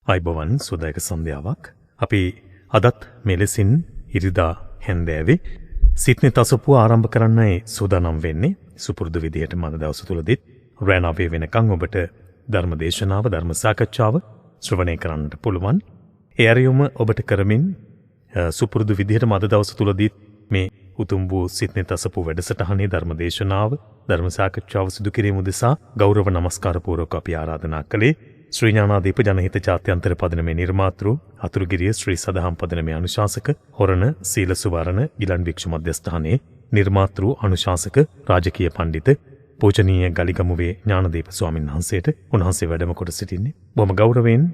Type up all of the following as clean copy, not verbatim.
අයිබෝවන් සුවදායක සන්ධ්‍යාවක්. අපි අදත් මෙලෙසින් ඉරිදා හැන්දෑවේ සිත්නේ තසපුව ආරම්භ කරන්නයි සූදානම් වෙන්නේ. සුපුරුදු විදිහට මම දවස් තුලදීත් රෑ 9 වෙනකන් ඔබට ධර්ම දේශනාව, ධර්ම සාකච්ඡාව ශ්‍රවණය කරන්නට පුළුවන්. ඒ අරියුම ඔබට කරමින් සුපුරුදු විදිහට මම දවස් තුලදීත් මේ උතුම් වූ සිත්නේ තසපුව වැඩසටහනේ ධර්ම දේශනාව, ධර්ම සාකච්ඡාව සිදු කිරීම උදෙසා ගෞරව නමස්කාර පූර්වක අපි ආරාධනා කළේ. ශ්‍රී ඥානාදීප ජනහිත ජාත්‍යන්තර පදනමේ නිර්මාතෘ අතුරුගිරිය ශ්‍රී සදහම් පදනමේ අනුශාසක හොරණ සීල සුවරණ ගිලන් භික්ෂු මධ්‍යස්ථානයේ නිර්මාතෘ අනුශාසක රාජකීය පඬිත පූජනීය ගලිගමුවේ ඥානදීප ස්වාමීන් වහන්සේට උන්වහන්සේ වැඩම කොට සිටින්නේ. බොහොම ගෞරවයෙන්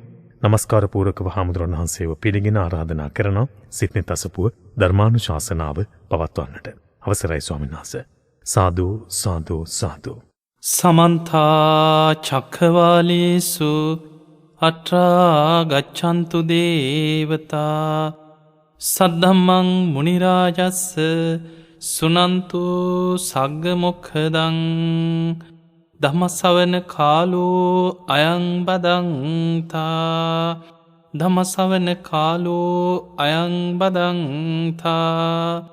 නමස්කාර පූර්වකව හාමුදුරන් වහන්සේව පිළිගෙන ආරාධනා කරන සිත්නේ තසපුව ධර්මානුශාසනාව පවත්වන්නට. අවසරයි ස්වාමීන් වහන්සේ. සාදු සාදු සාදු. සමන්තා චක්ඛවාලේසු අත්‍රා ගච්ඡන්තු දේවතා සද්ධම්මං මුනි රාජස්ස සුනන්තු සග්ග මොක්ඛදං ධම්මස්සවන කාලෝ අයං බදන්තා ධම්මස්සවන කාලෝ අයං බදන්තා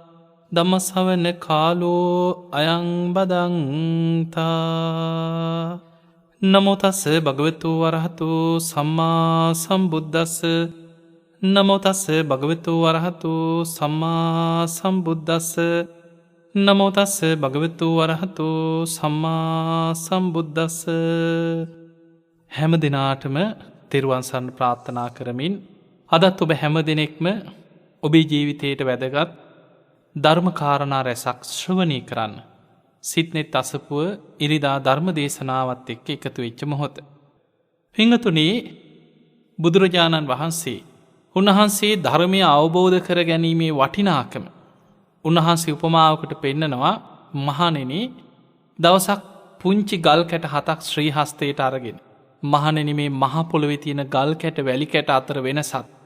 ධම්මස්සවන කාලෝ අයං බදන්තා. නමෝ තස්ස භගවතු වරහතු සම්මා සම්බුද්දස්ස. නමෝ තස්ස භගවතු වරහතු සම්මා සම්බුද්දස්ස. නමෝ තස්ස භගවතු වරහතු සම්මා සම්බුද්දස්ස. හැම දිනාටම තෙරුවන් සරණ ප්‍රාර්ථනා කරමින් අදත් ඔබ හැම දිනෙකම ඔබේ ජීවිතයට වැදගත් ධර්මකාරණා රැසක් ශ්‍රවණය කරන්න සිත්නේ තසපුව ඉරිදා ධර්ම දේශනාවත් එක්ක එකතු වෙච්ච මොහොත. පිංගතුනි, බුදුරජාණන් වහන්සේ උන්වහන්සේ ධර්මය අවබෝධ කර ගැනීමේ වටිනාකම උන්වහන්සේ උපමාවකට පෙන්නනවා. මහණෙනි, දවසක් පුංචි ගල් කැට 7ක් ශ්‍රී හස්තයට අරගෙන, මහණෙනි මේ මහ පොළොවේ තියෙන ගල් කැට වැලි කැට අතර වෙනසත්,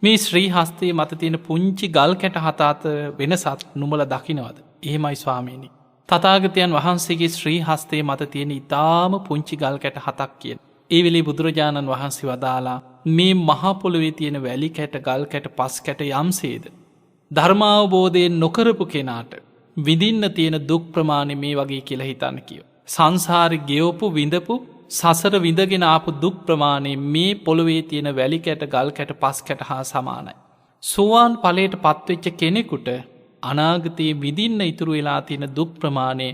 මේ ශ්‍රී හස්තයේ මත තියෙන පුංචි ගල් කැට 7 අතර වෙනසත් නුඹලා දකින්නවද? එහෙමයි ස්වාමීනි. තථාගතයන් වහන්සේගේ ශ්‍රී හස්තයේ මත තියෙන ඊටාම පුංචි ගල් කැට 7ක් කියන. ඒ වෙලේ බුදුරජාණන් වහන්සේ වදාලා මේ මහ පොළොවේ තියෙන වැලි කැට, ගල් කැට, පස් කැට යම්සේද ධර්මාවබෝධයෙන් නොකරපු කෙනාට විඳින්න තියෙන දුක් ප්‍රමාණය මේ වගේ කියලා හිතන්න කියෝ. සංසාරේ ගෙවපු විඳපු සසර විඳගෙන ආපු දුක් ප්‍රමාණය මේ පොළොවේ තියෙන වැලි කැට, ගල් කැට, පස් කැට හා සමානයි. සෝවාන් ඵලයට පත්වෙච්ච කෙනෙකුට අනාගතයේ විඳින්න ඉතුරු වෙලා තියෙන දුක් ප්‍රමාණය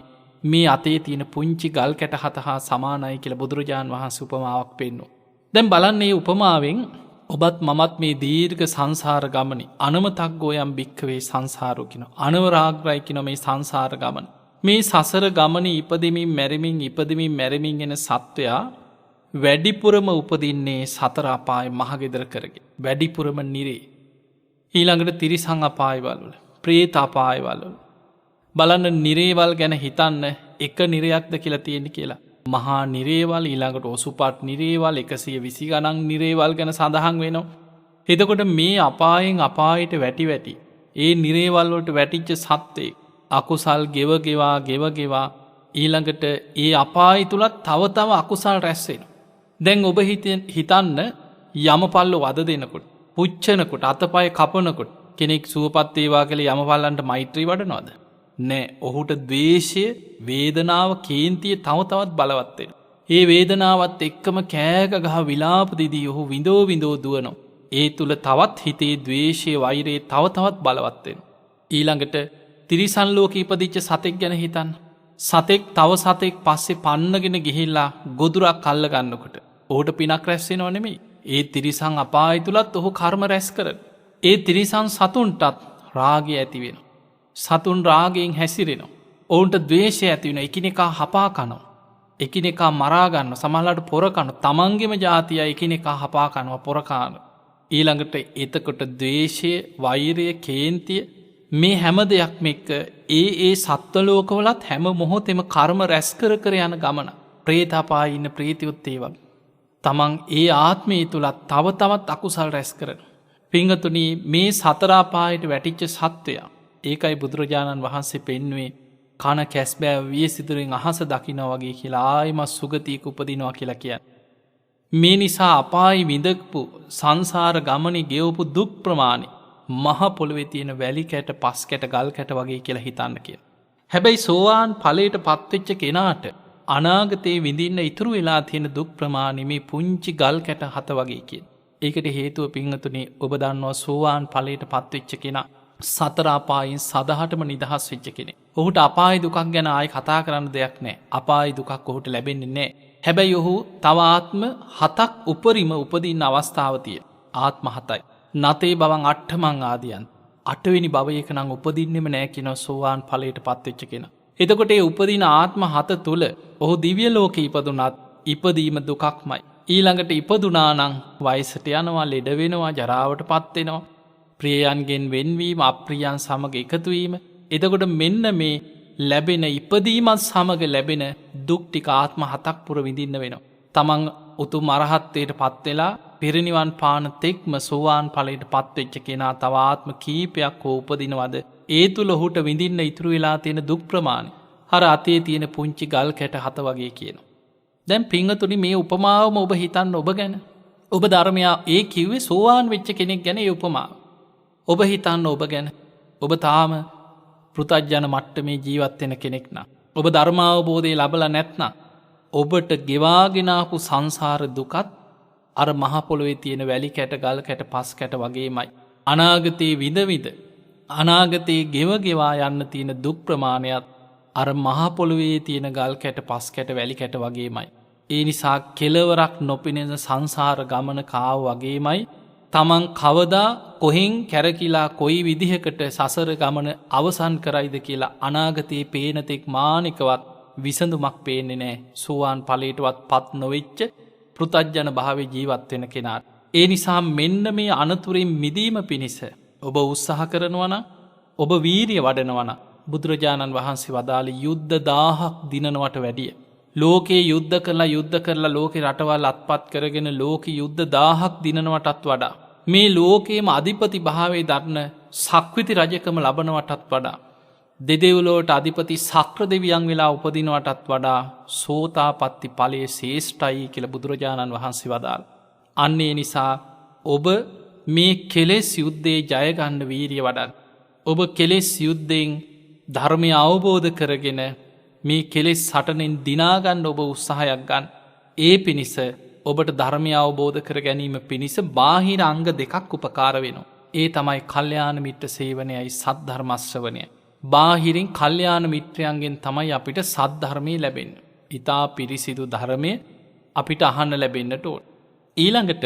මේ අතේ තියෙන පුංචි ගල් කැට 7 හා සමානයි කියලා බුදුරජාන් වහන්සේ උපමාවක් පෙන්වනවා. දැන් බලන්න මේ උපමාවෙන් ඔබත් මමත් මේ දීර්ඝ සංසාර ගමනේ අනමතග්ගෝයම් භික්ඛවේ සංසාරෝ කියන අනවරාග්‍රයි කියන මේ සංසාර ගමන. මේ සසර ගමනේ ඉපදෙමින් මැරෙමින් එන සත්වයා වැඩිපුරම උපදින්නේ සතර අපාය මහගෙදර කරගෙන. වැඩිපුරම නිරේ. ඊළඟට තිරිසන් අපායවල වල, ප්‍රේත අපායවල වල. බලන්න නිරේවල් ගැන හිතන්න, එක නිරයක්ද කියලා තියෙන්නේ කියලා. මහා නිරේවල්, ඊළඟට ඔසුපත් නිරේවල්, 120 ගණන් නිරේවල් ගැන සඳහන් වෙනවා. එතකොට මේ අපායෙන් අපායට වැටි ඒ නිරේවල් වලට වැටිච්ච සත්ත්වේ අකුසල් ගෙවගෙවා ඊළඟට ඒ අපාය තුලත් තව අකුසල් රැස් වෙනවා. දැන් ඔබ හිතන්න, යමපල්ල වද දෙනකොට, පුච්චනකොට, අතපය කපනකොට කෙනෙක් සුවපත් වේවා කියලා යමපල්ලන්ට මෛත්‍රී වඩනවද? නෑ. ඔහුට ද්වේෂය, වේදනාව, කේන්තිය තවත් බලවත් වෙනවා. ඒ වේදනාවත් එක්කම කෑක ගහ විලාප දිදී ඔහු විඳෝ දුවනවා. ඒ තුල තවත් හිතේ ද්වේෂය, වෛරය තවත් බලවත් වෙනවා. ඊළඟට තිරිසන් ලෝකෙ ඉපදිච්ච සතෙක් ගැන හිතන්න. සතෙක් තව සතෙක් පස්සේ පන්නගෙන ගිහිල්ලා ගොදුරක් අල්ල ගන්නකොට ඔහුට පිනක් රැස් වෙනව නෙමෙයි. ඒ තිරිසන් අපාය තුලත් ඔහු කර්ම රැස් කරන. ඒ තිරිසන් සතුන්ටත් රාගය ඇති වෙනවා. සතුන් රාගයෙන් හැසිරෙනවා. ඔවුන්ට ද්වේෂය ඇති වෙනවා. එකිනෙකා හපා කනවා. එකිනෙකා මරා ගන්නවා. සමහරවිට පොර කනවා. තමන්ගේම ජාතිය එකිනෙකා හපා කනවා, පොර කනවා. ඊළඟට එතකොට ද්වේෂය, වෛරය, කේන්තිය මේ හැම දෙයක්ම එක්ක ඒ සත්ත්ව ලෝකවලත් හැම මොහොතෙම කර්ම රැස් කර යන ගමන. ප්‍රේත අපායේ ඉන්න ප්‍රේතයොත් ඒ වගේ. තමන් ඒ ආත්මය තුලත් තවත් අකුසල් රැස් කරනවා. පිංගතුනි, මේ සතර අපායට වැටිච්ච සත්වයා, ඒකයි බුදුරජාණන් වහන්සේ පෙන්වුවේ කන කැස්බෑ වියසිතුරින් අහස දකින්න වගේ කියලා ආයිමත් සුගතියක උපදිනවා කියලා කියන්නේ. මේ නිසා අපායි විඳක්පු සංසාර ගමනි ගෙවපු දුක් ප්‍රමාණි මහ පොළොවේ තියෙන වැලි කැට පස් කැට ගල් කැට වගේ කියලා හිතන්න කිය. හැබැයි සෝවාන් ඵලයට පත්වෙච්ච කෙනාට අනාගතයේ විඳින්න ඉතුරු වෙලා තියෙන දුක් ප්‍රමාණි මේ පුංචි ගල් කැට හත වගේ කිය. ඒකට හේතුව පිංහතුනේ ඔබ දන්නවා සෝවාන් ඵලයට පත්වෙච්ච කෙනා සතර අපායෙන් සදහටම නිදහස් වෙච්ච කෙනෙක්. ඔහුට අපාය දුකක් ගැන ආයි කතා කරන්න දෙයක් නෑ. අපාය දුකක් ඔහුට ලැබෙන්නේ නෑ. හැබැයි ඔහු තව ආත්ම 7ක් උපරිම උපදින්න අවස්ථාව තියෙන. ආත්ම 7යි. නතේ බවන් අට්ඨමං ආදියන්. 8 වෙනි භවයක නම් උපදින්නෙම නෑ කියන සෝවාන් ඵලයට පත්වෙච්ච කෙනා. එතකොට ඒ උපදින ආත්ම 7 තුල ඔහු දිව්‍ය ලෝකේ ඉපදුනත් ඉපදීම දුකක්මයි. ඊළඟට ඉපදුනා නම් වයසට යනවා, ලෙඩ වෙනවා, ජරාවටපත් වෙනවා. ප්‍රියයන්ගෙන් වෙන්වීම, අප්‍රියයන් සමග එකතු වීම. එතකොට මෙන්න මේ ලැබෙන ඉපදීමත් සමග ලැබෙන දුක් ටික ආත්ම 7ක් පුර විඳින්න වෙනවා. තමන් උතුම් අරහත්ත්වයට පත් වෙලා පිරිනිවන් පාන තෙක්ම සෝවාන් ඵලයට පත්වෙච්ච කෙනා තව ආත්ම කීපයක් හෝ උපදිනවද? ඒ තුල ඔහුට විඳින්න ඉතුරු වෙලා තියෙන දුක් ප්‍රමාණය අර අතේ තියෙන පුංචි ගල් කැට 7 වගේ කියනවා. දැන් පිංගතුනි මේ උපමාවම ඔබ හිතන්න ඔබ ගැන. ඔබ ධර්මයා ඒ කිව්වේ සෝවාන් වෙච්ච කෙනෙක් ගැන ඒ උපමාව. ඔබ හිතන්න ඔබ ගැන. ඔබ තාම පෘථග්ජන මට්ටමේ ජීවත් වෙන කෙනෙක් නම්, ඔබ ධර්මාවබෝධය ලබලා නැත්නම් ඔබට ගෙවාගෙන ආපු සංසාර දුකත් අර මහ පොළොවේ තියෙන වැලි කැට ගල් කැට පස් කැට වගේමයි. අනාගතයේ විඳ අනාගතයේ ගෙවා යන්න තියෙන දුක් ප්‍රමාණයත් අර මහ පොළොවේ තියෙන ගල් කැට පස් කැට වැලි කැට වගේමයි. ඒ නිසා කෙලවරක් නොපෙනෙන සංසාර ගමන කාව වගේමයි තමන් කවදා කොහෙන් කැරකිලා කොයි විදිහකට සසර ගමන අවසන් කරයිද කියලා අනාගතයේ පේනතෙක් මානිකවත් විසඳුමක් පේන්නේ නෑ. සෝවාන් ඵලයටවත් පත් නොවෙච්ච පෘථග්ජන භාවයේ ජීවත් වෙන කෙනාට. ඒ නිසා මෙන්න මේ අනතුරින් මිදීම පිණිස ඔබ උත්සාහ කරනවා නම්, ඔබ වීරිය වඩනවා නම් බුදුරජාණන් වහන්සේ වදාළ යුද්ධ 1000ක් දිනනවට වැඩිය. ලෝකේ යුද්ධ කරලා ලෝකේ රටවල් අත්පත් කරගෙන ලෝකේ යුද්ධ 1000ක් දිනනවටත් වඩා මේ ලෝකේම අධිපති භාවයේ දරන සක්විති රජකම ලබනවටත් වඩා දෙදෙව්ලොවට අධිපති සක්‍ර දෙවියන් වෙලා උපදිනවටත් වඩා සෝතාපට්ටි ඵලයේ ශ්‍රේෂ්ඨයි කියලා බුදුරජාණන් වහන්සේ වදාළ. අන්න ඒ නිසා ඔබ මේ කෙලෙස් යුද්ධේ ජය ගන්න වීරිය වඩන්න. ඔබ කෙලෙස් යුද්ධෙන් ධර්මය අවබෝධ කරගෙන මේ කෙලෙස් සටනෙන් දිනා ගන්න ඔබ උත්සාහයක් ගන්න. ඒ පිණිස ඔබට ධර්මය අවබෝධ කර ගැනීම පිණිස බාහිර අංග දෙකක් උපකාර වෙනවා. ඒ තමයි කල්යාණ මිත්‍ර සේවනයයි සද්ධර්ම ශ්‍රවණයයි. බාහිරින් කල්යාණ මිත්‍රයන්ගෙන් තමයි අපිට සද්ධර්මය ලැබෙන්නේ. ඊතා පිරිසිදු ධර්මය අපිට අහන්න ලැබෙන්නට ඕන. ඊළඟට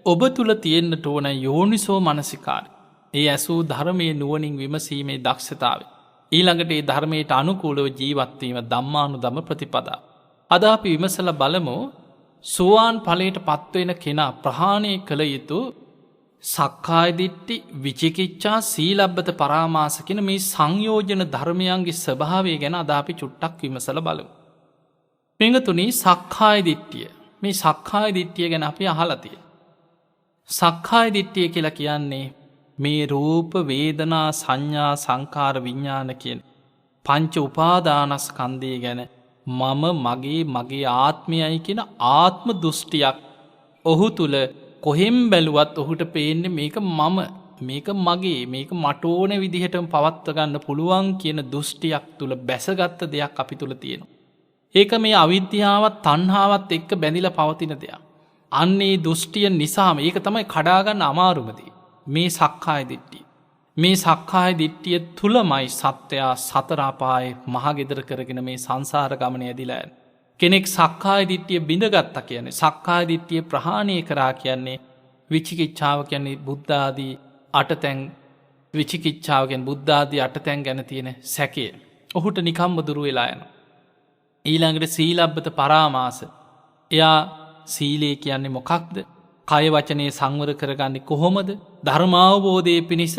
ඔබ තුල තියෙන්නට ඕන යෝනිසෝ මනසිකාරය. ඒ ඇසූ ධර්මයේ නුවණින් විමසීමේ දක්ෂතාවය. ඊළඟට ඒ ධර්මයට අනුකූලව ජීවත් වීම ධම්මානුධම්ම ප්‍රතිපදාව. අද අපි විමසලා බලමු සෝවාන් ඵලයට පත්වෙන කෙනා ප්‍රහාණය කළ යුතු සක්කාය දිට්ඨි, විචිකිච්ඡා, සීලබ්බත පරාමාස කියන මේ සංයෝජන ධර්මයන්ගේ ස්වභාවය ගැන අද අපි චුට්ටක් විමසලා බලමු. පින්තුනි, සක්කාය දිට්ඨිය. මේ සක්කාය දිට්ඨිය ගැන අපි අහලා තියෙනවා. සක්කාය දිට්ඨිය කියලා කියන්නේ මේ රූප, වේදනා, සංඥා, සංකාර, විඥාන කියන පංච උපාදානස්කන්ධය ගැන මම, මගේ ආත්මයයි කියන ආත්ම දෘෂ්ටියක් ඔහු තුල කොහෙන් බැලුවත් ඔහුට පේන්නේ මේක මම, මේක මගේ, මේක මට ඕන විදිහටම පවත්ව ගන්න පුළුවන් කියන දෘෂ්ටියක් තුල බැසගත් දෙයක් අපි තුල තියෙනවා. ඒක මේ අවිද්‍යාවත් තණ්හාවත් එක්ක බැඳිලා පවතින දෙයක්. අන්නේ දෘෂ්ටිය නිසාම ඒක තමයි කඩා ගන්න අමාරුම දේ. මේ සක්කාය දිට්ඨිය. මේ සක්කාය දිට්ඨිය තුලමයි සත්‍යයා සතර අපායේ මහගෙදර කරගෙන මේ සංසාර ගමන ඇදිලා යන්නේ. කෙනෙක් සක්කාය දිට්ඨිය බිඳගත්තා කියන්නේ, සක්කාය දිට්ඨිය ප්‍රහාණය කරා කියන්නේ, විචිකිච්ඡාව කියන්නේ බුද්ධ ආදී අටතැන්, විචිකිච්ඡාව කියන්නේ බුද්ධ ආදී අටතැන් ගැන තියෙන සැකය ඔහුට නිකම්ම දුරු වෙලා යනවා. ඊළඟට සීලබ්බත පරාමාස. එයා සීලය කියන්නේ මොකක්ද? කය වචනේ සංවර කරගන්නේ කොහොමද? ධර්මාවබෝධයේ පිණිස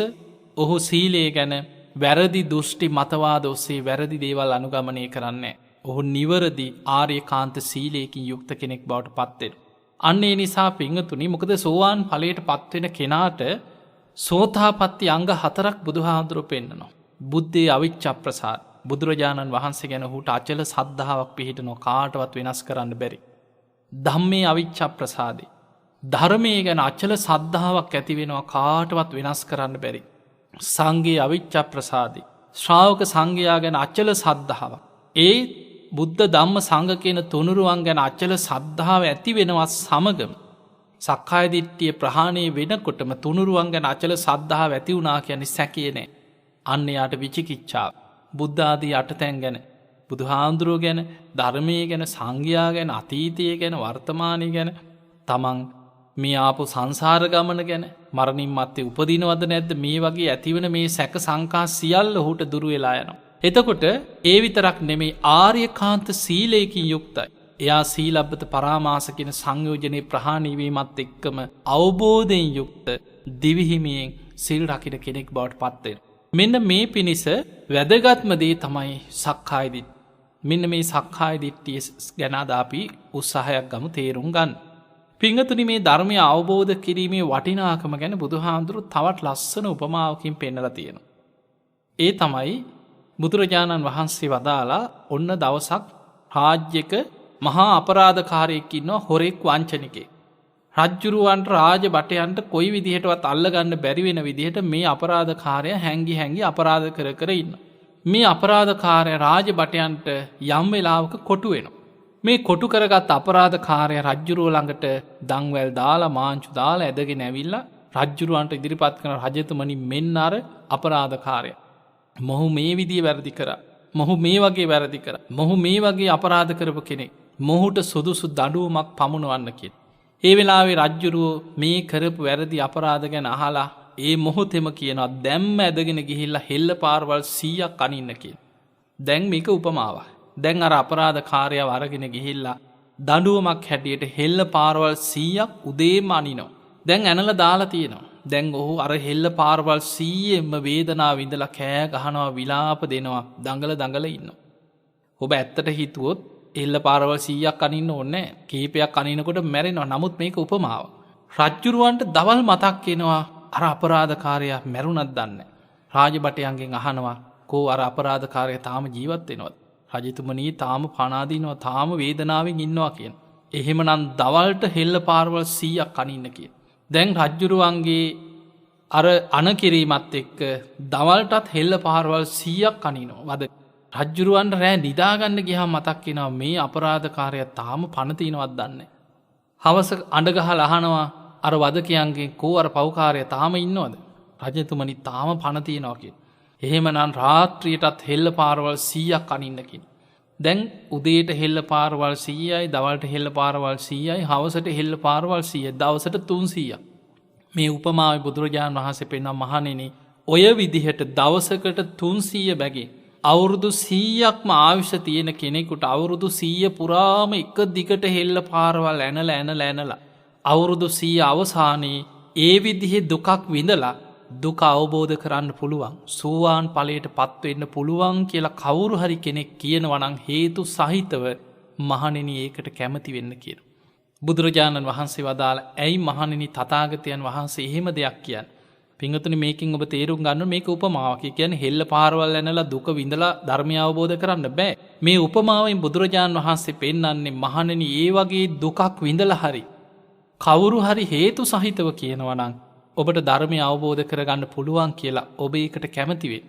ඔහු සීලය ගැන වැරදි දෘෂ්ටි මතවාද ඔස්සේ වැරදි දේවල් අනුගමනය කරන්නේ. ඔහු නිවරදි ආර්යකාන්ත සීලයකින් යුක්ත කෙනෙක් බවට පත් වෙනවා. අන්න ඒ නිසා පින්වතුනි, මොකද සෝවාන් ඵලයට පත් වෙන කෙනාට සෝතාපට්ටි අංග 4ක් බුදුහාඳුරෝ පෙන්නනවා. බුද්ධේ අවිච්ඡප්ප්‍රසාද. බුදුරජාණන් වහන්සේ ගැන ඔහුට අචල සද්ධාාවක් පිහිටනවා, කාටවත් වෙනස් කරන්න බැරි. ධම්මේ අවිච්ඡා ප්‍රසාදේ. ධර්මයේ ගැන අචල සද්ධාාවක් ඇති වෙනවා කාටවත් වෙනස් කරන්න බැරි. සංඝේ අවිච්ඡා ප්‍රසාදේ. ශ්‍රාවක සංඝයා ගැන අචල සද්ධාාවක්. ඒ බුද්ධ ධම්ම සංඝ කියන තුනුරුවන් ගැන අචල සද්ධාව ඇති වෙනවා සමගම සක්කාය දිට්ඨිය ප්‍රහාණය වෙනකොටම තුනුරුවන් ගැන අචල සද්ධාව ඇති වුණා කියන්නේ සැකේ නෑ. අන්න යාට විචිකිච්ඡාව. බුද්ධ ආදී අටතැන් ගැන, බුදුහාඳුරුවෝ ගැන, ධර්මයේ ගැන, සංඝයා ගැන, අතීතය ගැන, වර්තමානය ගැන, තමන් මේ ආපු සංසාර ගමන ගැන, මරණින් මත්තේ උපදිනවද නැද්ද මේ වගේ ඇතිවන මේ සැක සංකා සියල්ල ඔහුට දුරු වෙලා යනවා. එතකොට ඒ විතරක් නෙමෙයි ආර්යකාන්ත සීලයකින් යුක්තයි. එයා සීලබ්බත පරාමාස කියන සංයෝජනයේ ප්‍රහාණය වීමත් එක්කම අවබෝධයෙන් යුක්ත දිවිහිමියෙන් සිල් රකින්න කෙනෙක් බවට පත් වෙනවා. මෙන්න මේ පිණිස වැදගත්ම දේ තමයි සක්කාය දිට්ඨිය. මෙන්න මේ සක්කාය දිට්ඨිය ගැන අද අපි උත්සාහයක් ගමු තේරුම් ගන්න. පින්වතුනි, මේ ධර්මය අවබෝධ කිරීමේ වටිනාකම ගැන බුදුහාඳුරු තවත් ලස්සන උපමාවකින් පෙන්නලා තියෙනවා. ඒ තමයි බුදුරජාණන් වහන්සේ වදාලා ඔන්න දවසක් රාජ්‍යක මහා අපරාධකාරයෙක් ඉන්නවා, හොරෙක් වංචනිකෙක්. රජ්ජුරුවන්ට රාජ බටයන්ට කොයි විදිහටවත් අල්ලගන්න බැරි වෙන විදිහට මේ අපරාධකාරය හැංගි අපරාධ කර කර ඉන්න. මේ අපරාධකාරය රාජ බටයන්ට යම් වෙලාවක කොටු වෙනවා. මේ කොටු කරගත් අපරාධකාරය රජ්ජුරුව ළඟට දංවැල් දාලා මාංචු දාලා ඇදගෙන ඇවිල්ලා රජ්ජුරුවන්ට ඉදිරිපත් කරන රජතුමනි මෙන්න අර අපරාධකාරය. මොහු මේ විදිය වැරදි කරා. මොහු මේ වගේ වැරදි කරා. මොහු මේ වගේ අපරාධ කරපු කෙනෙක්. මොහුට සුදුසු දඬුවමක් පමුණවන්න කියලා. ඒ වෙලාවේ රජ්ජුරුවෝ මේ කරපු වැරදි අපරාධ ගැන අහලා ඒ මොහොතෙම කියනවා දැම්ම ඇදගෙන ගිහිල්ලා හෙල්ල පාරවල් 100ක් අනින්න කියලා. දැන් මේක උපමාවක්. දැන් අර අපරාධකාරයව අරගෙන ගිහිල්ලා දඬුවමක් හැටියට හෙල්ල පාරවල් 100ක් උදේම අනිනවා. දැන් ඇනලා දාලා තියෙනවා. දැන් ඔහු අර හෙල්ල පාරවල් 100ෙම වේදනාව විඳලා කෑ ගහනවා, විලාප දෙනවා, දඟල ඉන්නවා. ඔබ ඇත්තට හිතුවොත් එල්ල පාරවල් 100ක් අනින්න ඕනේ නැහැ. කීපයක් අනිනකොට මැරෙනවා. නමුත් මේක උපමාවක්. රජ්ජුරුවන්ට දවල් මතක් වෙනවා අර අපරාධකාරයා මැරුණත් දන්නේ. රාජබටයන්ගෙන් අහනවා කෝ අර අපරාධකාරයා තාම ජීවත් වෙනවද? රජතුමනි තාම පණ අදිනවා, තාම වේදනාවෙන් ඉන්නවා කියන. එහෙමනම් දවල්ට හෙල්ල පාරවල් 100ක් අනින්න කියන. දැන් රජ්ජුරුවන්ගේ අර අනකිරීමත් එක්ක දවල්ටත් හෙල්ල පාරවල් 100ක් අනිනවා. වද රජ්ජුරුවන්ට රෑ නිදාගන්න ගියාම මතක් වෙනවා මේ අපරාධකාරයා තාම පණ තියනවත් දන්නේ. හවස අඬගහලා අහනවා අර වදකයන්ගෙන් කෝ අර පව්කාරයා තාම ඉන්නවද? රජතුමනි තාම පණ තියනවා කියන. එහෙමනම් රාත්‍රියටත් හෙල්ල පාරවල් 100ක් අනින්න කියන. දැන් උදේට හෙල්ල පාරවල් 100යි, දවල්ට හෙල්ල පාරවල් 100යි, හවසට හෙල්ල පාරවල් 100යි, දවසට 300ක්. මේ උපමාවේ බුදුරජාණන් වහන්සේ පෙන්වන මහණෙනි, ඔය විදිහට දවසකට 300 බැගේ අවුරුදු 100ක්ම ආයුෂ තියෙන කෙනෙකුට අවුරුදු 100 පුරාම එක දිගට හෙල්ල පාරවල් ඇනලා අවුරුදු 100 අවසානයේ ඒ විදිහේ දුකක් විඳලා දුක අවබෝධ කරන්න පුළුවන්, සෝවාන් ඵලයට පත් වෙන්න පුළුවන් කියලා කවුරු හරි කෙනෙක් කියනවා නම් හේතු සහිතව මහණෙනි ඒකට කැමති වෙන්න කියනවා. බුදුරජාණන් වහන්සේ වදාළ ඇයි මහණෙනි තථාගතයන් වහන්සේ එහෙම දෙයක් කියන්නේ? පින්වතුනි මේකෙන් ඔබ තේරුම් ගන්න මේක උපමාවක්. ඒ කියන්නේ හෙල්ල පාරවල් ඇනලා දුක විඳලා ධර්මය අවබෝධ කරන්න බෑ. මේ උපමාවෙන් බුදුරජාණන් වහන්සේ පෙන්වන්නේ මහණෙනි ඒ වගේ දුකක් විඳලා හරි කවුරු හරි හේතු සහිතව කියනවා නම් ඔබට ධර්මය අවබෝධ කරගන්න පුළුවන් කියලා ඔබ ඒකට කැමති වෙයි.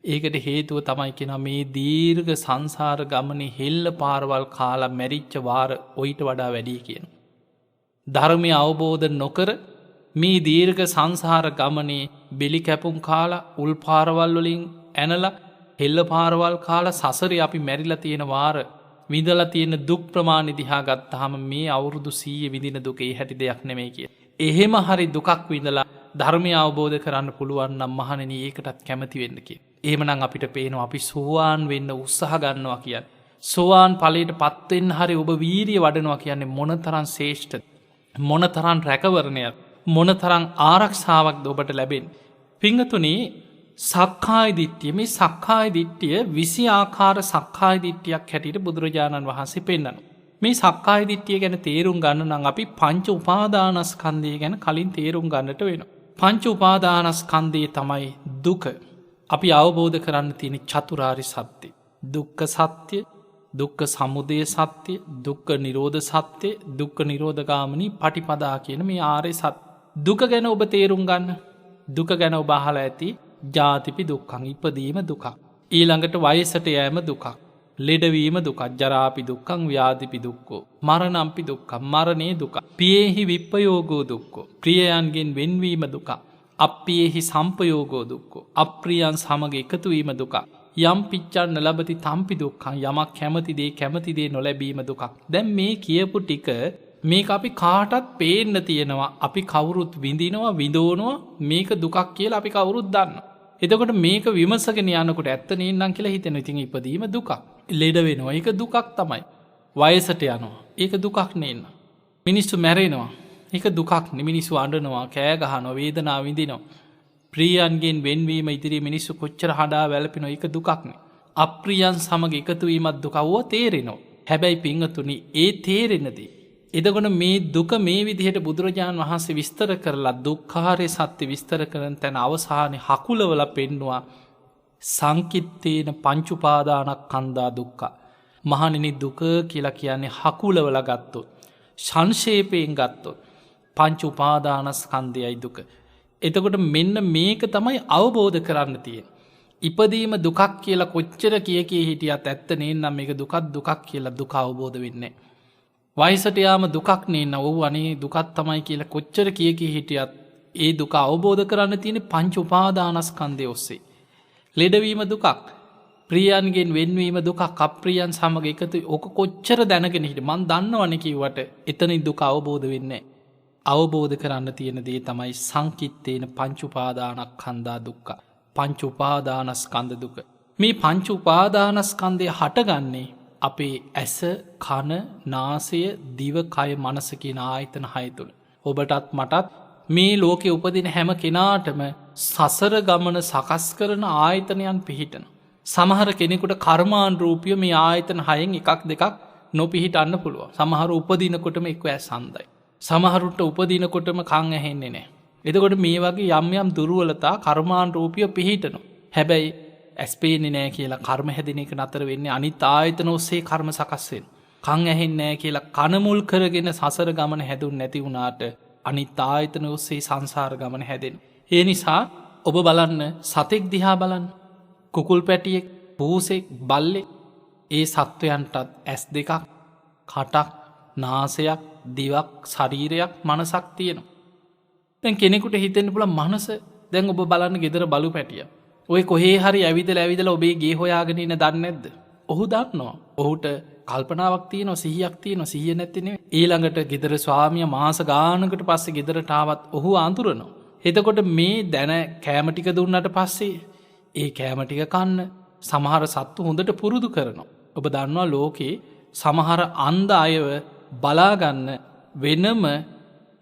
ඒකට හේතුව තමයි කියනවා මේ දීර්ඝ සංසාර ගමනේ හෙල්ල පාරවල් කාලා මැරිච්ච වාර ඔయిత වඩා වැඩි කියන. ධර්මය අවබෝධ නොකර මේ දීර්ඝ සංසාර ගමනේ බෙලි කැපුම් කාලා උල් පාරවල් වලින් ඇනලා හෙල්ල පාරවල් කාලා සසරේ අපි මැරිලා තියෙන වාර විඳලා තියෙන දුක් ප්‍රමාණය දිහා ගත්තාම මේ අවුරුදු 100 විඳින දුක ඒ හැටි දෙයක් නෙමෙයි කිය. එහෙම හරි දුකක් විඳලා ධර්මය අවබෝධ කරන්න පුළුවන් නම් මහණෙනි ඒකටත් කැමති වෙන්න කිය. එහෙමනම් අපිට පේනවා අපි සෝවාන් වෙන්න උත්සාහ ගන්නවා කියන්නේ. සෝවාන් ඵලයට පත් වෙන්න හරි ඔබ වීරිය වඩනවා කියන්නේ මොනතරම් ශ්‍රේෂ්ඨද? මොනතරම් රැකවරණයක්, මොනතරම් ආරක්ෂාවක්ද ඔබට ලැබෙන්නේ? පින්වතුනි සක්කාය දිට්ඨිය, මේ සක්කාය දිට්ඨිය 20 ආකාර සක්කාය දිට්ඨියක් හැටියට බුදුරජාණන් වහන්සේ පෙන්නනවා. මේ සක්කාය දිට්ඨිය ගැන තේරුම් ගන්න නම් අපි පංච උපාදානස්කන්ධය ගැන කලින් තේරුම් ගන්නට වෙනවා. පංච උපාදානස්කන්ධය තමයි දුක. අපි අවබෝධ කරන්න තියෙන චතුරාර්ය සත්‍ය, දුක්ඛ සත්‍ය, දුක්ඛ සමුදය සත්‍ය, දුක්ඛ නිරෝධ සත්‍ය, දුක්ඛ නිරෝධගාමිනී පටිපදා කියන මේ ආර්ය සත්‍ය. දුක ගැන ඔබ තේරුම් ගන්න. දුක ගැන ඔබ අහලා ඇති ජාතිපි දුක්ඛං, ඉපදීම දුකක්. ඊළඟට වයසට යෑම දුකක්. ලෙඩවීම දුකක්. ජරාපි දුක්ඛං, ව්‍යාධිපි දුක්ඛෝ, මරණම්පි දුක්ඛං, මරණේ දුක. පියේහි විප්පයෝගෝ දුක්ඛෝ, ප්‍රියයන්ගෙන් වෙන්වීම දුක. අප්පියේහි සම්පයෝගෝ දුක්ඛෝ, අප්‍රියයන් සමග එකතු වීම දුක. යම් පිච්ඡන්න ලබති තම්පි දුක්ඛං, යමක් කැමති දේ කැමති දේ නොලැබීම දුකක්. දැන් මේ කියපු ටික මේක අපි කාටත් පේන්න තියෙනවා. අපි කවුරුත් විඳිනවා, විඳෝනවා. මේක දුකක් කියලා අපි කවුරුත් දන්නවා. එතකොට මේක විමසගෙන යනකොට ඇත්ත නේනම් කියලා හිතෙනවා. ඉතින් ඉපදීම දුකක්. ලෙඩ වෙනවා. ඒක දුකක් තමයි. වයසට යනවා. ඒක දුකක් නේන්න. මිනිස්සු මැරෙනවා. ඒක දුකක් නෙ. මිනිස්සු අඬනවා, කෑ ගහනවා, වේදනාව විඳිනවා. ප්‍රියයන්ගෙන් වෙන්වීම ඉදිරියේ මිනිස්සු කොච්චර හඬා වැළපෙනවා. ඒක දුකක් නේ. අප්‍රියයන් සමග එකතු වීමත් දුකව තේරෙනවා. හැබැයි පින්වතුනි, ඒ තේරෙනදී එතකොට මේ දුක මේ විදිහට බුදුරජාණන් වහන්සේ විස්තර කරලා දුක්ඛාරය සත්‍ය විස්තර කරන තැන අවසානයේ හකුලවල පෙන්නවා සංකිත්තේන පංචුපාදානස්කන්ධා දුක්ඛ. මහණෙනි, දුක කියලා කියන්නේ හකුලවල ගත්තොත්, සංක්ෂේපයෙන් ගත්තොත් පංච උපාදානස්කන්ධයයි දුක. එතකොට මෙන්න මේක තමයි අවබෝධ කරන්න තියෙන්නේ. ඉපදීම දුකක් කියලා කොච්චර කිය හිටියත් ඇත්ත නේනම් මේක දුකක් කියලා දුක අවබෝධ වෙන්නේ නැහැ. වයසට යාම දුකක් නේන. ඔව් අනේ දුකක් තමයි කියලා කොච්චර කිය හිටියත් ඒ දුක අවබෝධ කරන්න තියෙන පංච උපාදානස්කන්ධය ඔස්සේ. ලෙඩවීම දුකක්, ප්‍රියයන්ගෙන් වෙන්වීම දුකක්, අප්‍රියයන් සමග එකතු. ඕක කොච්චර දැනගෙන හිටියේ මං දන්නවනේ කිව්වට එතනින් දුක අවබෝධ වෙන්නේ නැහැ. අවබෝධ කරන්න තියෙන දේ තමයි සංකිත්තේන පංච උපාදානස්කන්ධා දුක්ඛ. පංච උපාදානස්කන්ධ දුක. මේ පංච උපාදානස්කන්ධය හටගන්නේ අපේ ඇස, කන, නාසය, දිව, කය, මනස කියන ආයතන 6 තුල. ඔබටත් මටත් මේ ලෝකේ උපදින හැම කෙනාටම සසර ගමන සකස් කරන ආයතනයන් පිහිටන. සමහර කෙනෙකුට කර්මානුරූපීව මේ ආයතන 6න් එකක් දෙකක් නොපිහිටන්න පුළුවන්. සමහර උපදිනකොටම එක්ක ඇස් අන්ධයි. සමහරුට උපදිනකොටම කන් ඇහෙන්නේ නැහැ. එතකොට මේ වගේ යම් යම් දුර්වලතා කර්මානුරූපීව පිහිටනවා. හැබැයි ඇස් පේන්නේ නැහැ කියලා කර්ම හැදෙන එක නතර වෙන්නේ අනිත් ආයතන ඔස්සේ කර්ම සකස් වෙනවා. කන් ඇහෙන්නේ නැහැ කියලා කන මුල් කරගෙන සසර ගමන හැදුන්නේ නැති වුණාට අනිත් ආයතන ඔස්සේ සංසාර ගමන හැදෙනවා. ඒ නිසා ඔබ බලන්න, සතෙක් දිහා බලන්න. කුකුල් පැටියෙක්, පූසෙක්, බල්ලෙක්, ඒ සත්වයන්ටත් ඇස් දෙකක්, කටක්, නාසයක්, දිවක්, ශරීරයක්, මනසක් තියෙනවා. දැන් කෙනෙකුට හිතෙන්න පුළුවන් මනස, දැන් ඔබ බලන්න ගෙදර බලු පැටියා. ඔය කොහේ හරි ඇවිදලා ඔබේ ගේ හොයාගෙන ඉන්න දන්නේ නැද්ද? ඔහු දන්නවා. ඔහුට කල්පනාවක් තියෙනවා, සිහියක් තියෙනවා. සිහිය නැති නෙවෙයි. ඊළඟට ගෙදර ස්වාමියා මාස ගානකට පස්සේ ගෙදරට ආවත් ඔහු අඳුරනවා. එතකොට මේ දැන කෑම ටික දුන්නට පස්සේ ඒ කෑම ටික කන්න සමහර සත්තු හොඳට පුරුදු කරනවා. ඔබ දන්නවා ලෝකේ සමහර අන්ධ අයව බලාගන්න වෙනම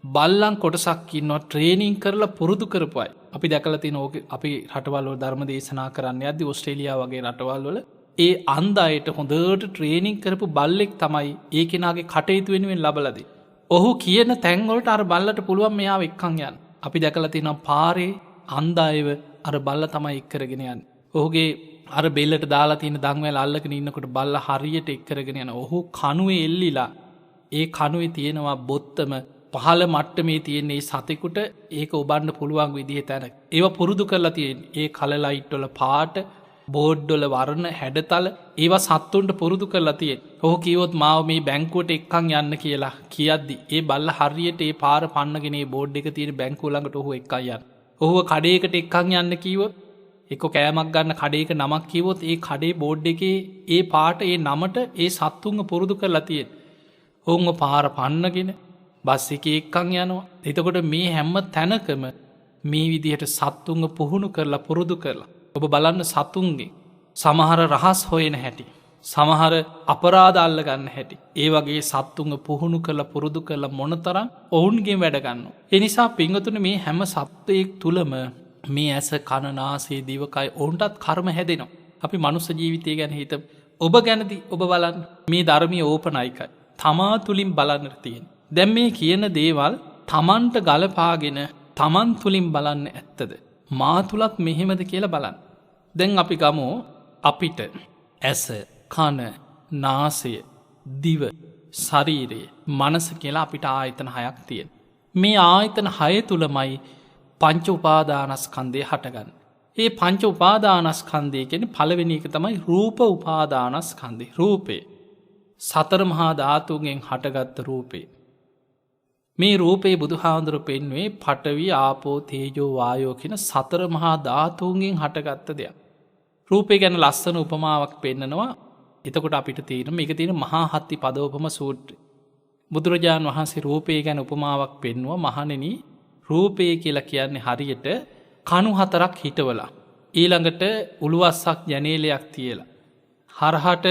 බල්ලන් කොටසක් ඉන්නවා ට්‍රේනින් කරලා පුරුදු කරපු අය. අපි දැකලා තියෙන ඕක අපි රටවල් වල ධර්ම දේශනා කරන්න යද්දී ඕස්ට්‍රේලියාව වගේ රටවල් වල ඒ අන්ධ අයට හොඳට ට්‍රේනින් කරපු බල්ලෙක් තමයි ඒ කෙනාගේ කටයුතු වෙනුවෙන් ලබලා දෙන්නේ. ඔහු කියන තැන් වලට අර බල්ලට පුළුවන් මෙයාව එක්කන් යන්න. අපි දැකලා තියෙනවා පාරේ අන්ධ අයව අර බල්ලා තමයි එක් කරගෙන යන්නේ. ඔහුගේ අර බෙල්ලට දාලා තියෙන දන්වැල් අල්ලගෙන ඉන්නකොට බල්ලා හරියට එක් කරගෙන යනවා. ඔහු කණුවේ එල්ලිලා ඒ කණුවේ තියෙනවා බොත්තම පහළ මට්ටමේ තියෙන මේ සතෙකුට ඒක ඔබන්න පුළුවන් විදිහේ තැනක්. ඒවා පුරුදු කරලා තියෙන. ඒ කල ලයිට් වල පාට, බෝඩ් වල වර්ණ, හැඩතල ඒවා සත්තුන්ට පුරුදු කරලා තියෙන. ඔහු කිව්වොත් මාව මේ බැංකුවට එක්කන් යන්න කියලා කියද්දි ඒ බල්ලා හරියට ඒ පාර පන්නගෙන ඒ බෝඩ් එක තියෙන බැංකුව ළඟට ඔහු එක්කන් යනවා. ඔහුව කඩේකට එක්කන් යන්න කිව්වොත්, එක්ක කෑමක් ගන්න කඩේක නමක් කිව්වොත් ඒ කඩේ බෝඩ් එකේ ඒ පාට ඒ නමට ඒ සත්තුන්ව පුරුදු කරලා තියෙන. ඔවුන්ව පාර පන්නගෙන බස් එකේ එක්කන් යනවා. එතකොට මේ හැම තැනකම මේ විදිහට සත්තුන්ව පුහුණු කරලා පුරුදු කරලා. ඔබ බලන්න සතුන්ගේ සමහර රහස් හොයන හැටි, සමහර අපරාධ අල්ල ගන්න හැටි. ඒ වගේ සත්තුන්ව පුහුණු කරලා පුරුදු කරලා මොනතරම් ඔවුන්ගෙන් වැඩ ගන්නවා. ඒ නිසා පින්වතුනි මේ හැම සත්වයෙක් තුලම මේ ඇස, කන, නාසය, දිවකය ඔවුන්ටත් කර්ම හැදෙනවා. අපි මනුස්ස ජීවිතය ගැන හිතමු. ඔබ ගැනදී ඔබ බලන්න මේ ධර්මයේ ඕපනයිකයි. තමා තුලින් බලන්න තියෙන. දැන් මේ කියන දේවල් තමන්ට ගලපාගෙන තමන් තුලින් බලන්න ඇත්තද? මා තුලත් මෙහෙමද කියලා බලන්න. දැන් අපි ගමු අපිට ඇස, කන, නාසය, දිව, ශරීරයේ, මනස කියලා අපිට ආයතන 6ක් තියෙන. මේ ආයතන 6 තුලමයි පංච උපාදානස්කන්ධය හටගන්නේ. ඒ පංච උපාදානස්කන්ධය කියන්නේ පළවෙනි එක තමයි රූප උපාදානස්කන්ධය. රූපේ සතර මහා ධාතුන්ගෙන් හටගත්ත රූපේ. මේ රූපේ බුදුහාඳුර පෙන්වේ පඨවි ආපෝ තේජෝ වායෝ කියන සතර මහා ධාතුන්ගෙන් හටගත්ත දෙයක්. රූපේ ගැන ලස්සන උපමාවක් පෙන්නනවා. එතකොට අපිට තේරෙන මේක තියෙන මහා හත්ති පදෝපම සූත්‍රය. බුදුරජාණන් වහන්සේ රූපේ ගැන උපමාවක් පෙන්වුවා. මහණෙනි, රූපය කියලා කියන්නේ හරියට කණු 4ක් හිටවලා ඊළඟට උළුවස්සක් ජනේලයක් තියලා හරහට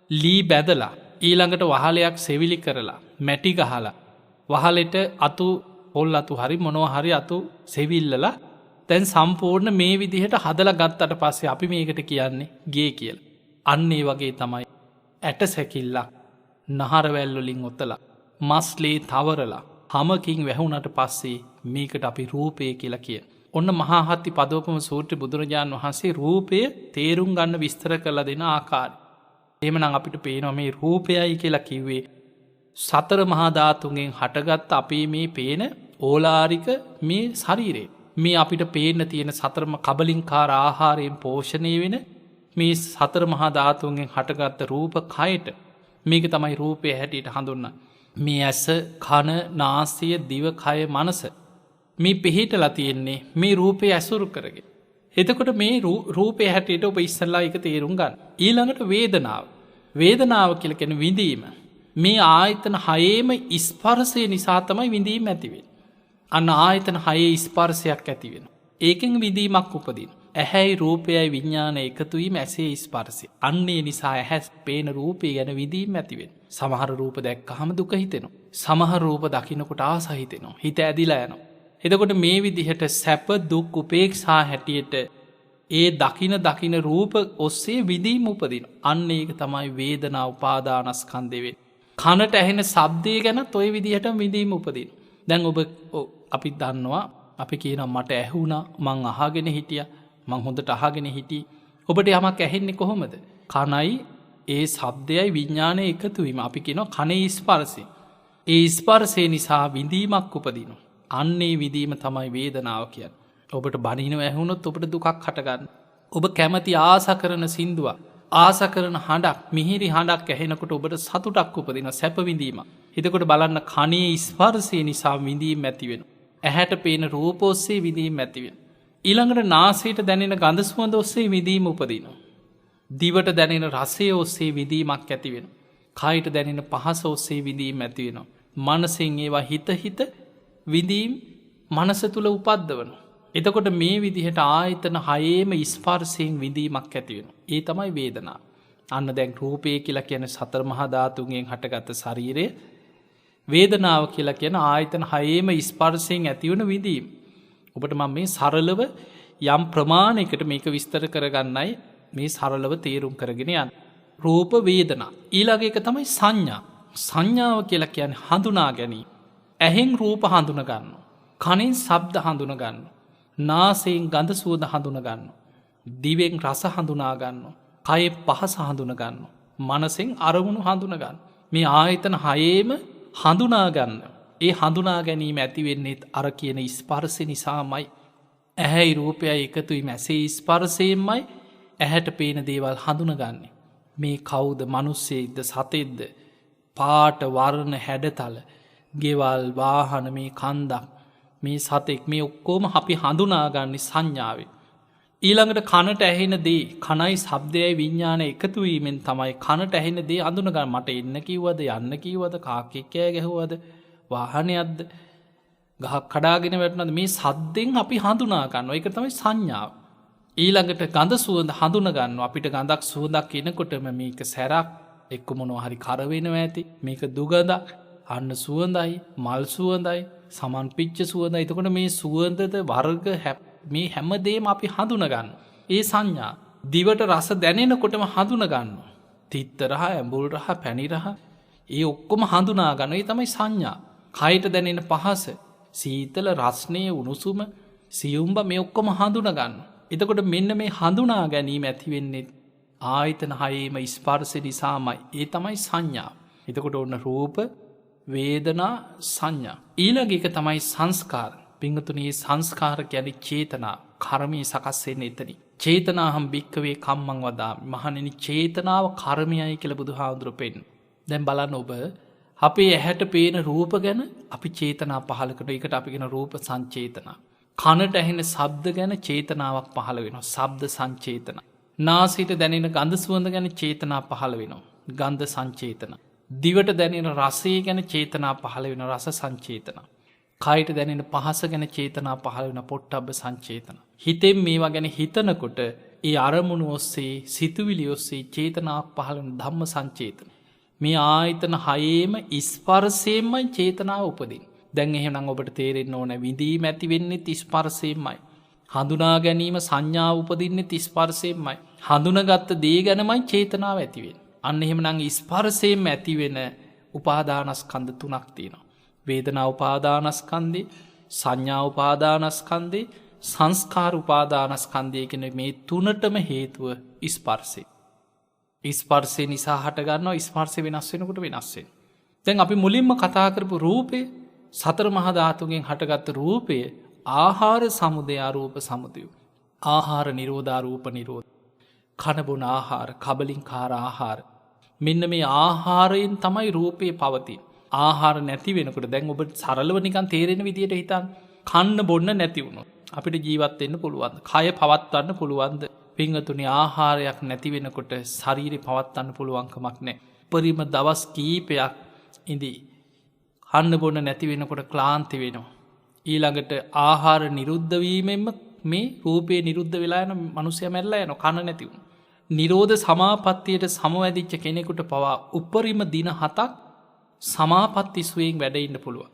ලී බැදලා ඊළඟට වහලයක් සෙවිලි කරලා මැටි ගහලා වහලෙට අතු පොල් අතු හරි මොනවා හරි අතු සෙවිල්ලලා දැන් සම්පූර්ණ මේ විදිහට හදලා ගත්තට පස්සේ අපි මේකට කියන්නේ ගේ කියලා. අන්න ඒ වගේ තමයි ඇට සැකිල්ලක් නහරවැල් වලින් ඔතලා මස්ලේ තවරලා හමකින් වැහුණට පස්සේ මේකට අපි රූපය කියලා කියන. ඔන්න මහා හත්ති පදෝපම සූත්‍රයේ බුදුරජාණන් වහන්සේ රූපය තේරුම් ගන්න විස්තර කරලා දෙන ආකාරය. එහෙමනම් අපිට පේනවා මේ රූපයයි කියලා කිව්වේ සතර මහා ධාතුන්ගෙන් හටගත් අපේ මේ පේන ඕලාරික මේ ශරීරේ. මේ අපිට පේන්න තියෙන සතරම කබලින්කාර ආහාරයෙන් පෝෂණය වෙන මේ සතර මහා ධාතුන්ගෙන් හටගත්ත රූප කයට මේක තමයි රූපය හැටියට හඳුන්වන්නේ. මේ ඇස, කන, නාසය, දිව, කය, මනස මේ පිහිටලා තියෙන්නේ මේ රූපය ඇසුරු කරගෙන. එතකොට මේ රූපය හැටියට ඔබ ඉස්සල්ලා එක තේරුම් ගන්න. ඊළඟට වේදනාව. වේදනාව කියලා කියන විඳීම. මේ ආයතන 6ේම ස්පර්ශය නිසා තමයි විඳීම ඇති වෙන්නේ. අන්න ආයතන 6 ස්පර්ශයක් ඇති වෙනවා. ඒකෙන් විඳීමක් උපදිනවා. ඇහැයි රූපයයි විඥාන එකතු වීම ඇසේ ස්පර්ශය. අන්නේ නිසා ඇහැ පේන රූපය ගැන විඳීම ඇති වෙනවා. සමහර රූප දැක්කහම දුක හිතෙනවා. සමහර රූප දකින්නකොට ආස හිතෙනවා. හිත ඇදිලා යනවා. එතකොට මේ විදිහට සැප දුක් උපේක්ෂා හැටියට ඒ දකින රූප ඔස්සේ විඳීම උපදිනවා. අන්න ඒක තමයි වේදනා උපාදානස්කන්ධය වෙන්නේ. කනට ඇහෙන ශබ්දය ගැනත් ඔය විදිහට විඳීම උපදිනවා. දැන් ඔබ අපි දන්නවා අපි කියනවා මට ඇහුණා, මං අහගෙන හිටියා, මං හොඳට අහගෙන හිටියේ. ඔබට යමක් ඇහෙන්නේ කොහොමද? කනයි ඒ ශබ්දයයි විඥානය එකතු වීම. අපි කියනවා කනේ ස්පර්ශය. ඒ ස්පර්ශය නිසා විඳීමක් උපදිනවා. අන්නේ විඳීම තමයි වේදනාව කියන්නේ. ඔබට බනිනව ඇහුණොත් ඔබට දුකක් හටගන්න. ඔබ කැමති ආස කරන සින්දුවක්, ආස කරන හඬක්, මිහිරි හඬක් ඇහෙනකොට ඔබට සතුටක් උපදිනවා, සැප විඳීමක්. එතකොට බලන්න කනේ ස්පර්ශය නිසා විඳීම ඇති වෙනවා. ඇහැට පේන රූප ඔස්සේ විඳීම ඇති වෙනවා. ඊළඟට නාසයට දැනෙන ගඳ සුවඳ ඔස්සේ විඳීම උපදිනවා. දිවට දැනෙන රසය ඔස්සේ විඳීමක් ඇති වෙනවා. කයට දැනෙන පහස ඔස්සේ විඳීම ඇති වෙනවා. මනසෙන් ඒවා හිත විඳීම් මනස තුල උපද්දවනවා. එතකොට මේ විදිහට ආයතන 6ේම ස්පර්ශයෙන් විඳීමක් ඇති වෙනවා. ඒ තමයි වේදනාව. අන්න දැන් රූපය කියලා කියන සතර මහා ධාතුන්ගෙන් හටගත්ත ශරීරය, වේදනාව කියලා කියන ආයතන 6ේම ස්පර්ශයෙන් ඇතිවන විඳීම. ඔබට මම මේ සරලව යම් ප්‍රමාණයකට මේක විස්තර කරගන්නයි මේ සරලව තේරුම් කරගෙන යන්නේ. රූප, වේදනා. ඊළඟ එක තමයි සංඥා. සංඥාව කියලා කියන්නේ හඳුනා ගැනීම. ඇහෙන් රූප හඳුන ගන්නවා. කනෙන් ශබ්ද හඳුන ගන්නවා. නාසයෙන් ගඳ සුවඳ හඳුන ගන්නවා. දිවෙන් රස හඳුනා ගන්නවා. කයෙන් පහස හඳුන ගන්නවා. මනසෙන් අරමුණු හඳුන ගන්නවා. මේ ආයතන 6ේම හඳුනා ගන්න. ඒ හඳුනා ගැනීම ඇති වෙන්නේ අර කියන ස්පර්ශය නිසාමයි. ඇහැයි රූපයයි එකතු වීම ඇසේ ස්පර්ශයෙන්මයි ඇහැට පේන දේවල් හඳුනගන්නේ. මේ කවුද? මිනිස්සෙක්ද සතෙක්ද? පාට, වර්ණ, හැඩතල, ගෙවල්, වාහන, මේ කන්දක්, මේ සතෙක්, මේ ඔක්කොම අපි හඳුනාගන්නේ සංඥාවෙන්. ඊළඟට කනට ඇහෙන දේ, කනයි ශබ්දයයි විඥානය එකතු වීමෙන් තමයි කනට ඇහෙන දේ හඳුනගන්නේ. මට එන්න කිව්වද, යන්න කිව්වද, කාක්කෙක් කෑ ගැහුවද, වාහනයක්ද, ගහක් කඩාගෙන වැටුණාද, මේ සද්දෙන් අපි හඳුනා ගන්නවා. ඒක තමයි සංඥාව. ඊළඟට ගඳ සුවඳ හඳුන ගන්නවා. අපිට ගඳක් සුවඳක් එනකොටම මේක සැරක්, එක්ක මොනවා හරි කර වෙනවා ඇති, මේක දුගඳක්, අන්න සුවඳයි, මල් සුවඳයි, සමන් පිච්ච සුවඳයි. එතකොට මේ සුවඳද වර්ග මේ හැමදේම අපි හඳුන ගන්නවා. ඒ සංඥා. දිවට රස දැනෙනකොටම හඳුන ගන්නවා. තිත්ත රහ, ඇඹුල් රහ, පැණි රහ, ඒ ඔක්කොම හඳුනා ගන්නවා. ඒ තමයි සංඥා. කයට දැනෙන පහස, සීතල, රස්නේ, උණුසුම, සියුම්බ, මේ ඔක්කොම හඳුන ගන්නවා. එතකොට මෙන්න මේ හඳුනා ගැනීම ඇති වෙන්නේ ආයතන හයේම ස්පර්ශ නිසාමයි. ඒ තමයි සංඥාව. එතකොට ඔන්න රූප වේදනා සංඥා. ඊළඟ එක තමයි සංස්කාර. පිංගතුනේ සංස්කාර කියන්නේ චේතනා. කර්මයේ සකස් වෙන්නේ එතනින්. චේතනාහම් භික්කවේ කම්මං වදාමි. මහණෙනි චේතනාව කර්මයයි කියලා බුදුහාමුදුරුවෝ පෙන්නනවා. දැන් බලන්න ඔබ අපේ ඇහැට පේන රූප ගැන අපි චේතනා පහළ කරනවා. ඒකට අපි කියන රූප සංචේතනා. කනට ඇහෙන ශබ්ද ගැන චේතනාවක් පහළ වෙනවා. ශබ්ද සංචේතනා. නාසයට දැනෙන ගඳ සුවඳ ගැන චේතනා පහළ වෙනවා. ගන්ධ සංචේතනා. දිවට දැනෙන රසය ගැන චේතනා පහළ වෙන රස සංචේතනා. කයට දැනෙන පහස ගැන චේතනා පහළ වෙන පොට්ටබ්බ සංචේතනා. හිතෙන් මේවා ගැන හිතනකොට ඒ අරමුණු ඔස්සේ සිතුවිලි ඔස්සේ චේතනාවක් පහළ වෙන ධම්ම සංචේතන. මේ ආයතන හයේම ස්පර්ශයෙන්මයි චේතනාව උපදින්නේ. දැන් එහෙනම් ඔබට තේරෙන්න ඕන විඳීම ඇති වෙන්නේ ස්පර්ශයෙන්මයි. හඳුනා ගැනීම සංඥාව උපදින්නේ ස්පර්ශයෙන්මයි. හඳුනාගත්ත දේ ගැනමයි චේතනාව ඇති වෙන්නේ. අන්න එහෙමනම් ස්පර්ශයෙන්ම ඇති වෙන උපාදානස්කන්ධ තුනක් තියෙනවා. වේදනා උපාදානස්කන්ධේ, සංඥා උපාදානස්කන්ධේ, සංස්කාර උපාදානස්කන්ධය කියන මේ තුනටම හේතුව ස්පර්ශය. ස්පර්ශය නිසා හටගන්නවා. ස්පර්ශය වෙනස් වෙනකොට වෙනස් වෙනවා. දැන් අපි මුලින්ම කතා කරපු රූපේ සතර මහා ධාතුන්ගෙන් හටගත්තු රූපය ආහාර සමුදය රූප සමුදය. ආහාර නිරෝධා රූප නිරෝධ. කන බොන ආහාර, කබලින්කාර ආහාර. මෙන්න මේ ආහාරයෙන් තමයි රූපේ පවතින්නේ. ආහාර නැති වෙනකොට දැන් ඔබ සරලව නිකන් තේරෙන විදියට හිතන්න. කන්න බොන්න නැති වුණොත් අපිට ජීවත් වෙන්න පුළුවන්ද? කය පවත්වන්න පුළුවන්ද? පින්වතුනි ආහාරයක් නැති වෙනකොට ශරීරය පවත්වන්න පුළුවන් කමක් නැහැ. උපරිම දවස් කීපයක් ඉඳී කන්න බොන්න නැති වෙනකොට ක්ලාන්ති වෙනවා. ඊළඟට ආහාර නිරුද්ධ වීමෙන්ම මේ රූපේ නිරුද්ධ වෙලා යන මිනිසයා මැරලා යනවා කන නැති වුණා. නිරෝධ සමාපත්තියට සමවැදිච්ච කෙනෙකුට පවා උපරිම දින 7ක් සමාපatti සුවයෙන් වැඩ ඉන්න පුළුවන්.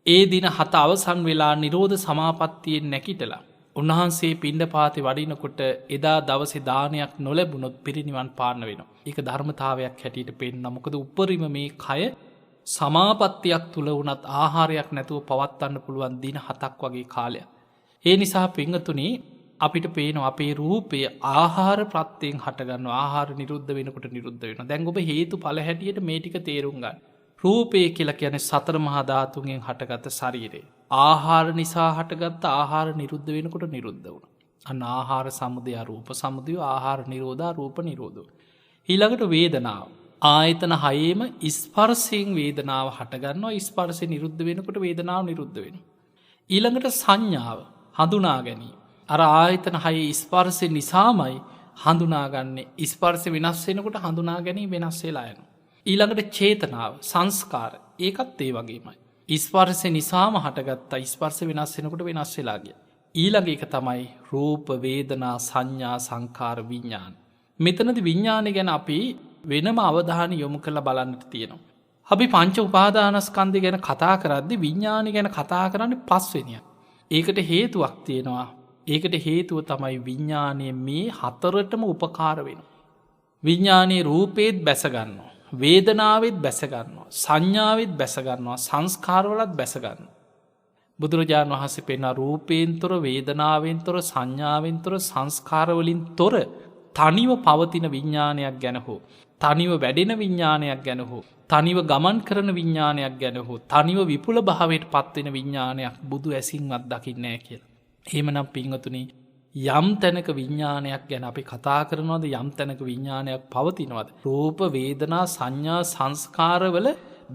ඒ දින 7 අවසන් වෙලා නිරෝධ සමාපත්තියෙන් නැගිටලා උන්වහන්සේ පිණ්ඩපාතේ වඩිනකොට එදා දවසේ දානයක් නොලැබුණොත් පිරිනිවන් පාන්න වෙනවා. ඒක ධර්මතාවයක් හැටියට පෙන්නනවා. මොකද උපරිම මේ කය සමාපත්තියක් තුල වුණත් ආහාරයක් නැතුව පවත්වන්න පුළුවන් දින 7ක් වගේ කාලයක්. ඒ නිසා පින්වතුනි අපිට පේනවා අපේ රූපය ආහාර ප්‍රත්‍යයෙන් හටගන්නවා. ආහාර නිරුද්ධ වෙනකොට නිරුද්ධ වෙනවා. දැන් ඔබ හේතුඵල හැටියට මේ ටික තේරුම් ගන්න. රූපය කියලා කියන්නේ සතර මහා ධාතුන්ගෙන් හටගත් ශරීරය. ආහාර නිසා හටගත්ත ආහාර නිරුද්ධ වෙනකොට නිරුද්ධ වුණා. අන්න ආහාර සමුදය රූප සමුදය ආහාර නිරෝධා රූප නිරෝධෝ. ඊළඟට වේදනාව. ආයතන හයේම ස්පර්ශයෙන් වේදනාව හටගන්නවා. ස්පර්ශය නිරුද්ධ වෙනකොට වේදනාව නිරුද්ධ වෙනවා. ඊළඟට සංඥාව හඳුනා ගැනීම. අර ආයතන හයේ ස්පර්ශය නිසාමයි හඳුනාගන්නේ. ස්පර්ශය වෙනස් වෙනකොට හඳුනා ගැනීම වෙනස් වෙලා යනවා. ඊළඟට චේතනාව සංස්කාර ඒකත් ඒ වගේමයි. ස්පර්ශය නිසාම හටගත්තා. ස්පර්ශය වෙනස් වෙනකොට වෙනස් වෙලා ගියා. ඊළඟ එක තමයි රූප වේදනා සංඥා සංකාර විඥාන. මෙතනදී විඥානය ගැන අපි වෙනම අවධානය යොමු කරලා බලන්නට තියෙනවා. අපි පංච උපාදානස්කන්ධය ගැන කතා කරද්දී විඥානය ගැන කතා කරන්නේ පස්වෙනියක්. ඒකට හේතුවක් තියෙනවා. ඒකට හේතුව තමයි විඥානයේ මේ හතරටම උපකාර වෙනවා. විඥානයේ රූපේත් බැස ගන්නවා. වේදනාවෙත් බැස ගන්නවා. සංඥාවෙත් බැස ගන්නවා. සංස්කාරවලත් බැස ගන්නවා. බුදුරජාණන් වහන්සේ පෙන්වන රූපයෙන් තොර වේදනාවෙන් තොර සංඥාවෙන් තොර සංස්කාරවලින් තොර තනිව පවතින විඥානයක් ගැන හෝ තනිව වැඩෙන විඥානයක් ගැන හෝ තනිව ගමන් කරන විඥානයක් ගැන හෝ තනිව විපුල භාවයට පත්වෙන විඥානයක් බුදු ඇසින්වත් දකින්නේ නැහැ කියලා. එහෙමනම් පින්වතුනි යම් තැනක විඥානයක් ගැන අපි කතා කරනවද යම් තැනක විඥානයක් පවතිනවද රූප වේදනා සංඥා සංස්කාරවල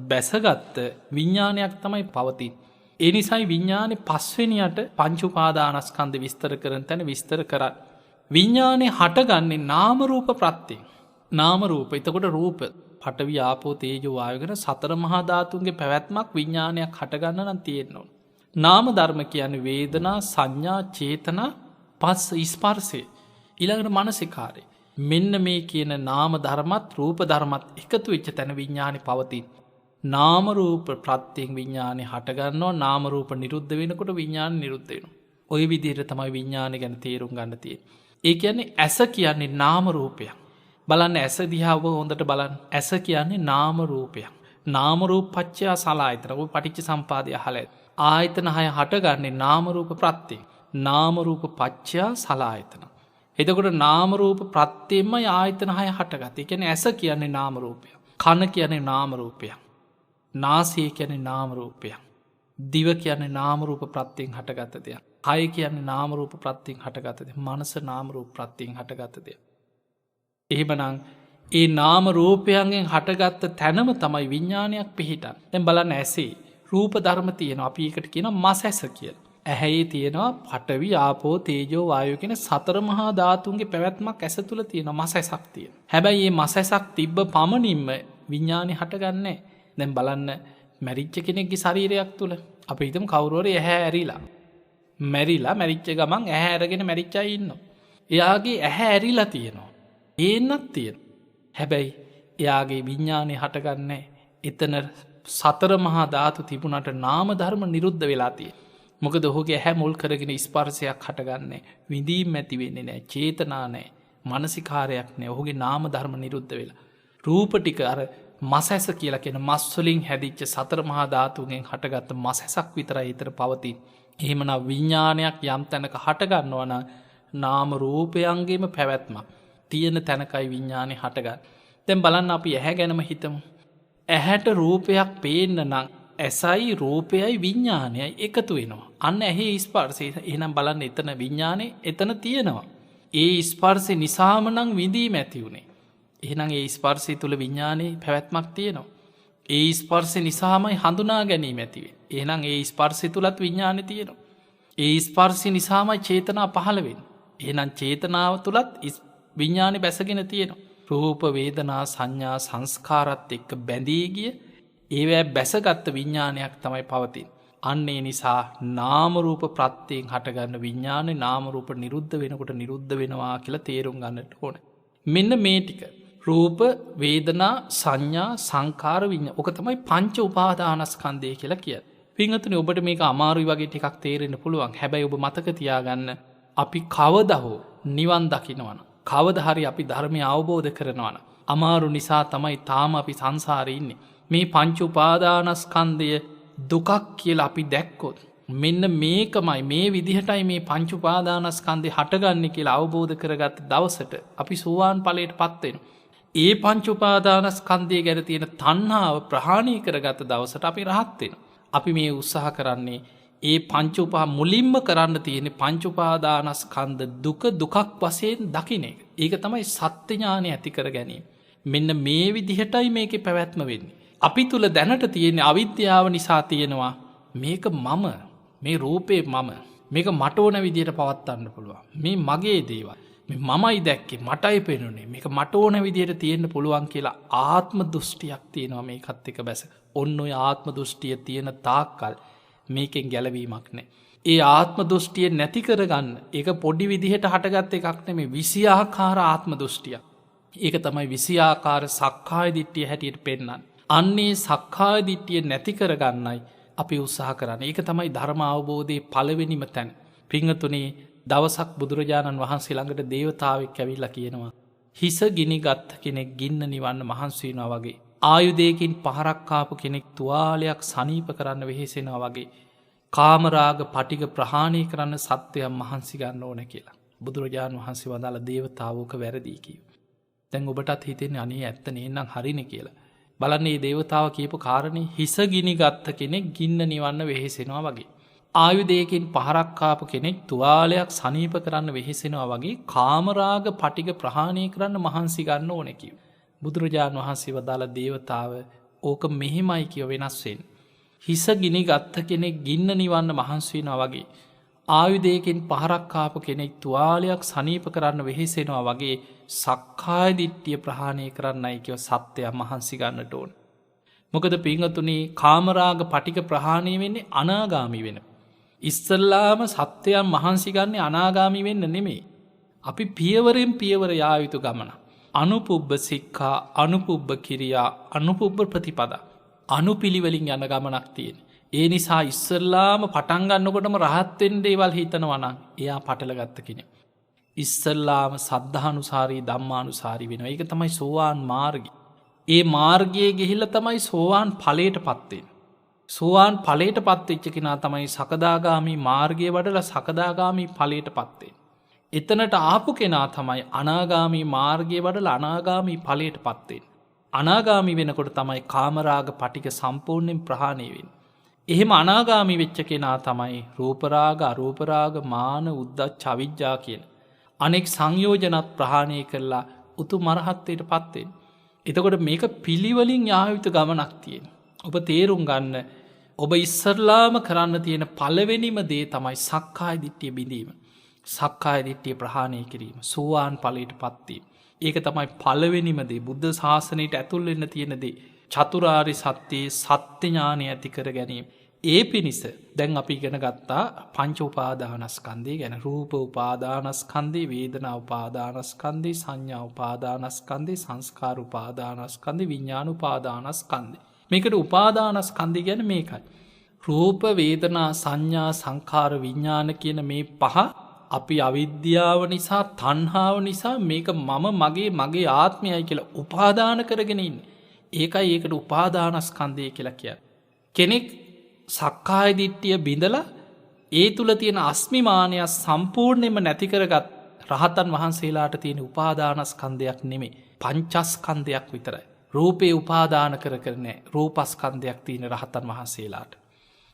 බැසගත්ත විඥානයක් තමයි පවතින්නේ. ඒ නිසායි විඥානේ පස්වෙනියට පංච උපාදානස්කන්ධ විස්තර කරන තැන විස්තර කරන්නේ. විඥානේ හටගන්නේ නාම රූප ප්‍රත්‍යයෙන්. නාම රූප. එතකොට රූප පඨවි ආපෝ තේජෝ වායු කියන සතර මහා ධාතුන්ගේ පැවැත්මක් විඥානයක් හටගන්න නම් තියෙන්න ඕන. නාම ධර්ම කියන්නේ වේදනා සංඥා චේතනා පස් ස්පර්ශය ඊළඟට මානසිකාරය. මෙන්න මේ කියන නාම ධර්මත් රූප ධර්මත් එකතු වෙච්ච තැන විඥානේ පවතින. නාම රූප ප්‍රත්‍යයෙන් විඥානේ හටගන්නවා. නාම රූප නිරුද්ධ වෙනකොට විඥාන නිරුද්ධ වෙනවා. ওই විදිහට තමයි විඥානය ගැන තේරුම් ගන්න තියෙන්නේ. ඒ කියන්නේ ඇස කියන්නේ නාම රූපයක්. බලන්න ඇස දිහා ඔබ හොඳට බලන්න. ඇස කියන්නේ නාම රූපයක්. නාම රූප පත්‍ය සලආයතන. ඔබ පටිච්ච සම්පදාය අහලා ඇති. ආයතන හය හටගන්නේ නාම රූප ප්‍රත්‍යයෙන්. නාම රූප පත්‍ය සලආයතන. එතකොට නාමරූප ප්‍රත්්‍යයෙන්ම ආයතන හය හටගත එකැන ඇස කියන්නේ නාමරූපය. කණ කියන්නේ නාමරූපයක්. නාසය කියන්නේ නාමරූපයක්. දිව කියන්නේ නාමරූප ප්‍රත්තියෙන් හටගත දෙයක්. කය කියන්නේ නාමරූප ප්‍රත්තියෙන් හටගතද. මනස නාමරූප ප්‍රත්තියෙන් හටගතද. එහෙමනං ඒ නාමරූපයන්ගෙන් හටගත්ත තැනම තමයි විඤ්ඥානයක් පිහිටන්. තැන් බලන්න ඇසේ රූප ධර්ම තියෙන අපිකට කියන මස ඇස කියල. ඇහැයි තියෙනවා පටවි ආපෝ තේජෝ වායෝ කෙන සතර මහා ධාතුන්ගේ පැවැත්මක් ඇස තුළ තියෙන මසැසක් තියෙන. හැබැයි ඒ මසැසක් තිබ්බ පමණින්ම විඤ්ඥානය හටගන්නේ. දැම් බලන්න මැරිච්ච කෙනෙක්ගේ ශරීරයක් තුළ අප හිතම කවුරුවර ඇහැ ඇරිලා. මැරිලා මැරිච්ච ගමන් ඇහැ ඇරගෙන මැරිච්චා ඉන්න. එයාගේ ඇහැ ඇරිලා තියෙනවා. ඒන්නත් තියෙන. හැබැයි එයාගේ විඤ්ඥානය හටගන්නේ එතන සතර මහා ධාතු තිබුණට නාම ධර්ම නිරුද්ධ වෙලා තිය. මොකද ඔහුගේ හැ මුල් කරගෙන ස්පර්සයක් හටගන්නේ විඳීම් ඇතිවෙන්නේ නෑ චේතනා නෑ මනසිකාරයක් නෑ ඔහුගේ නාම ධර්ම නිරුද්ධ වෙලා. රූපටික අර මසැස කියලා කියෙන මස්වලින් හැදිච්ච සතර මහා ධාතුගෙන් හටගත්ත මසැසක් විතර ඉතර පවතින්. එහෙමන විඤ්ඥානයක් යම් තැනක හටගන්නවන නාම රූපයන්ගේම පැවැත්මක් තියෙන තැනකයි විඤ්ඥානය හටගන්න. තැන් බලන්න අපි ඇහැ ගැනම හිතමු. ඇහැට රූපයක් පේන්න නං ඇසයි රූපයයි විඤ්ඥානයයි එකතු වෙනවා. අන්න ඇහි ස්පර්සය එනම් බලන්න එතන විඤ්ඥානය එතන තියෙනවා. ඒ ස්පර්සය නිසාම නං විඳීම ඇති වුණේ. එහෙනම් ඒ ස්පර්සය තුළ විඤ්ඥානයේ පැවැත්මක් තියෙනවා. ඒ ස්පර්සය නිසාමයි හඳුනා ගැනීම ඇතිවේ. එහෙනම් ඒ ස්පර්සය තුළත් විඤ්ඥාන තියෙනවා. ඒ ස්පර්සය නිසාමයි චේතනා පහළවෙන්. එහෙනම් චේතනාව තුළත් විඤ්ඥානය බැසගෙන තියෙනවා. රූප වේදනා සංඥා සංස්කාරත් එක්ක බැඳීගිය ඒවැ බැසගත්ත විඤ්ඥානයක් තමයි පවතින්. අන්නේ නිසා නාමරූප ප්‍රත්තියෙන් හටගන්න විඤ්ඥාන නාමරූප නිරුද්ධ වෙනකොට නිරුද්ධ වෙනවා කියලා තේරුම් ගන්නට ඕන. මෙන්න මේ ටික. රූප වේදනා සංඥා සංකාර විඤ්ඥ ඕක තමයි පංච උපාදානස්කන්දය කියලා කිය. පිංහතුන ඔබට මේක අමාරුයි වගේ ටිකක් තේරෙන පුළුවන්. හැබැයි ඔබ මතක තියාගන්න අපි කවදහෝ නිවන් දකිනවන. කවදහරි අපි ධර්මය අවබෝධ කරනවන. අමාරු නිසා තමයි තාම අපි සංසාරයඉන්නේ. මේ පංච උපාදානස්කන්දය දුකක් කියලා අපි දැක්කොත්. මෙන්න මේකමයි මේ විදිහටයි මේ පංචුපාදානස්කන්දය හටගන්න කියලා අවබෝධ කරගත් දවසට අපි සෝවාන් පලයට පත්වෙන. ඒ පංචුපාදානස්කන්දය ගැන තියෙන තන්හාාව ප්‍රහාණය කරගත දවසට අපි රහත්වෙන. අපි මේ උත්සාහ කරන්නේ ඒ පංචුපා මුලින්ම කරන්න තියෙන පංචුපාදානස්කන්ද දුක දුකක් වසයෙන් දකින එක. ඒක තමයි සත්‍යඥානය ඇති කර ගැනීම. මෙන්න මේ විදිහටයි මේක පැවැත්ම වෙන්නේ. අපි තුළ දැනට තියෙන අවිද්‍යාව නිසා තියෙනවා මේක මම මේ රූපේ මම මේක මට ඕන විදියට පවත්වන්න පුළුවන්. මේ මගේ දේවල් මේ මමයි දැක්කේ මටයි පෙනුනේ මේක මට ඕන විදියට තියෙන්න පුළුවන් කියලා ආත්ම දෘෂ්ටියක් තියෙනවා මේකත් එක බැස. ඔන්න ඔය ආත්ම දෘෂ්ටිය තියෙන තාක්කල් මේකෙන් ගැලවීමක් නෑ. ඒ ආත්ම දෘෂ්ටිය නැති කරගන්න ඒක පොඩි විදිහට හටගත්ත එකක් නෙමේ විසියාකාර ආත්ම දෘෂ්ටියක්. ඒක තමයි විසියාකාර සක්කාය දිට්ටිය හැටියට පෙන්න්න. අන්නේ සක්කාය දිට්ටිය නැති කරගන්නයි අපි උත්සාහ කරන්න. ඒක තමයි ධර්ම අවබෝධය පළවෙනිම තැන්. පිංහතුනේ දවසක් බුදුරජාණන් වහන්සේ ළඟට දේවතාවෙක් ඇවිල්ලා කියනවා. හිස ගිනි ගත්ත කෙනෙක් ගින්න නිවන්න මහන්සීනවා වගේ. ආයුදයකින් පහරක්කාපු කෙනෙක් තුවාලයක් සනීප කරන්න වෙහෙසෙනවා වගේ. කාමරාග පටික ප්‍රහාණය කරන්න සත්‍යයක් මහන්සි ගන්න ඕන කියලා. බුදුරජාණන් වහන්සේ වදාළ දේවතාවෝක වැරදිී කිව. තැන් ඔබටත් හිතෙන අනේ ඇත්තන එන්නම් හරින කියලා. බලන්නේ දේවතාව කියපු කාරණය හිස ගිනි ගත්ත කෙනෙක් ගින්න නිවන්න වෙහෙසෙනවා වගේ. ආයුදයකින් පහරක්කාපු කෙනෙක් තුවාලයක් සනීප කරන්න වෙහෙසෙනවා වගේ කාමරාග පටික ප්‍රහාණය කරන්න මහන්සි ගන්න ඕනෙකිව. බුදුරජාණන් වහන්සේ වදාළ දේවතාව ඕක මෙහෙමයි කිය වෙනස්වෙන්. හිස ගිනි ගත්ත කෙනෙක් ගින්න නිවන්න මහන්සීනවා වගේ. ආයුදයකින් පහරක්කාපු කෙනෙක් තුවාලයක් සනීප කරන්න වෙහෙසෙනවා වගේ සක්කාය දිට්ටිය ප්‍රහාණය කරන්නයි කියව සත්‍යයක් මහන්සි ගන්නට ඕන. මොකද පිංහතුනේ කාමරාග පටික ප්‍රහාණය වෙන්නේ අනාගාමි වෙන. ඉස්සල්ලාම සත්‍යයන් මහන්සිගන්නේ අනාගාමි වෙන්න නෙමේ. අපි පියවරෙන් පියවර යායුතු ගමන. අනුපුබ්බ සික්කා අනුපුබ්බ කිරියා අනුපුබ්බ ප්‍රතිපද. අනුපිළිවලින් යන ගමනක් තියෙන. ඒ නිසා ඉස්සල්ලාම පටන්ගන්නකොටම රහත්තෙන් දේවල් හිතනවනං එයා පටලගත්ත කෙනෙ. ඉස්සල්ලාම සද්ධානුසාරී දම්මානුසාරි වෙන ඒක තමයි සෝවාන් මාර්ගි. ඒ මාර්ගයේ ගෙහිල්ල තමයි සෝවාන් ඵලයට පත්වෙන්. සෝවාන් ඵලයට පත්වෙච්ච කෙනා තමයි සකදාගාමී මාර්ගය වඩල සකදාගාමී ඵලයට පත්වෙන්. එතනට ආපු කෙනා තමයි අනාගාමී මාර්ගය වඩල අනාගාමී ඵලයට පත්වෙන්. අනාගාමි වෙනකොට තමයි කාමරාග පටික සම්පූර්ණයෙන් ප්‍රහාණය වෙන්නේ. එහෙම අනාගාමි වෙච්ච කෙනා තමයි රූපරාග අරූපරාග මාන උද්දච්ච අවිජ්ජා කියන අනෙක් සංයෝජනත් ප්‍රහාණය කරලා උතු මරහත්වයට පත්වෙන්. එතකොට මේක පිළිවලින් යායුතු ගමනක් තියෙන. ඔබ තේරුම් ගන්න ඔබ ඉස්සරලාම කරන්න තියෙන පළවෙනිම දේ තමයි සක්කාය දිට්ඨිය බිඳීම. සක්කාය දිට්ඨිය ප්‍රහාණය කිරීම. සෝවාන් ඵලයට පත්වීම. ඒක තමයි පළවෙනිම දේ. බුද්ධ ශාසනයට ඇතුල් වෙන්න තියෙන දේ. චතුරාර්ය සත්‍යයේ සත්‍ය ඥානය ඇති කර ගැනීම. ඒ පිණිස දැන් අපි ඉගෙන ගත්තා පංච උපාදානස්කන්ධය ගැන. රූප උපාදානස්කන්ධය, වේදනා උපාදානස්කන්ධය, සංඥා උපාදානස්කන්ධය, සංස්කාර උපාදානස්කන්ධය, විඥාන උපාදානස්කන්ධය. මේකට උපාදානස්කන්ධය කියන්නේ මේකයි. රූප, වේදනා, සංඥා, සංඛාර, විඥාන කියන මේ පහ අපි අවිද්‍යාව නිසා, තණ්හාව නිසා මේක මගේ ආත්මයයි කියලා උපාදාන කරගෙන ඉන්නේ. ඒකයි ඒකට උපාදානස්කන්ධය කියලා කියන්නේ. කෙනෙක් සක්කාය දිට්ඨිය බිඳලා ඒ තුල තියෙන අස්මිමානය සම්පූර්ණයෙන්ම නැති කරගත් රහතන් වහන්සේලාට තියෙන උපාදානස්කන්ධයක් නෙමෙයි, පංචස්කන්ධයක් විතරයි. රූපේ උපාදාන කරගෙන නැහැ. රූපස්කන්ධයක් තියෙන රහතන් වහන්සේලාට.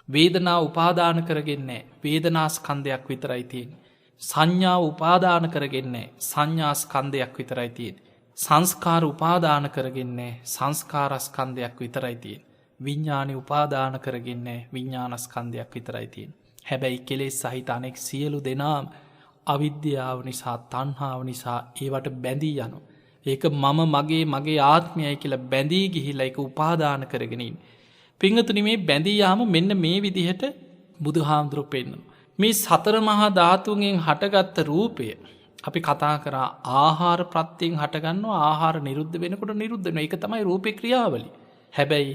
වේදනා උපාදාන කරගෙන නැහැ. වේදනාස්කන්ධයක් විතරයි තියෙන්නේ. සංඥා උපාදාන කරගෙන නැහැ. සංඥාස්කන්ධයක් විතරයි තියෙන්නේ. සංස්කාර උපාදාන කරගෙන නැහැ. සංස්කාරස්කන්ධයක් විතරයි තියෙන්නේ. විඥානෙ උපාදාන කරගෙන නැහැ. විඥානස්කන්ධයක් විතරයි තියෙන්නේ. හැබැයි කෙලෙස් සහිත අනෙක් සියලු දෙනාම අවිද්‍යාව නිසා, තණ්හාව නිසා ඒවට බැඳී යනවා. ඒක මගේ ආත්මයයි කියලා බැඳී ගිහිල්ලා ඒක උපාදාන කරගෙන ඉන්නේ. පින්වතුනි, මේ බැඳී යාම මෙන්න මේ විදිහට බුදුහාමුදුරුවෝ පෙන්නනවා. මේ සතර මහා ධාතුන්ගෙන් හටගත්ත රූපය අපි කතා කරා ආහාර ප්‍රත්‍යයෙන් හටගන්නවා. ආහාර නිරුද්ධ වෙනකොට නිරුද්ධ වෙනවා. ඒක තමයි රූපේ ක්‍රියාවලිය. හැබැයි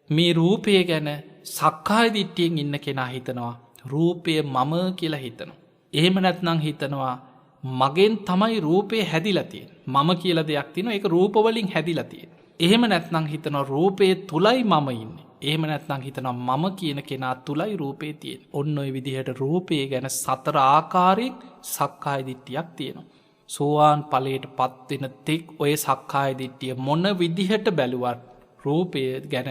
මේ රූපය ගැන සක්කාය දිට්ඨියෙන් ඉන්න කෙනා හිතනවා රූපය මම කියලා හිතනවා. එහෙම නැත්නම් හිතනවා මගෙන් තමයි රූපේ හැදිලා තියෙන්නේ. මම කියලා දෙයක් තියෙනවා. ඒක රූප වලින් හැදිලා තියෙන්නේ. එහෙම නැත්නම් හිතනවා රූපේ තුලයි මම ඉන්නේ. එහෙම නැත්නම් හිතනවා මම කියන කෙනා තුලයි රූපේ තියෙන්නේ. ඔන්න ඔය විදිහට රූපය ගැන සතර ආකාරයෙන් සක්කාය දිට්ඨියක් තියෙනවා. සෝවාන් ඵලයට පත් වෙන තෙක් ඔය සක්කාය දිට්ඨිය මොන විදිහට බැලුවත් රූපය ගැන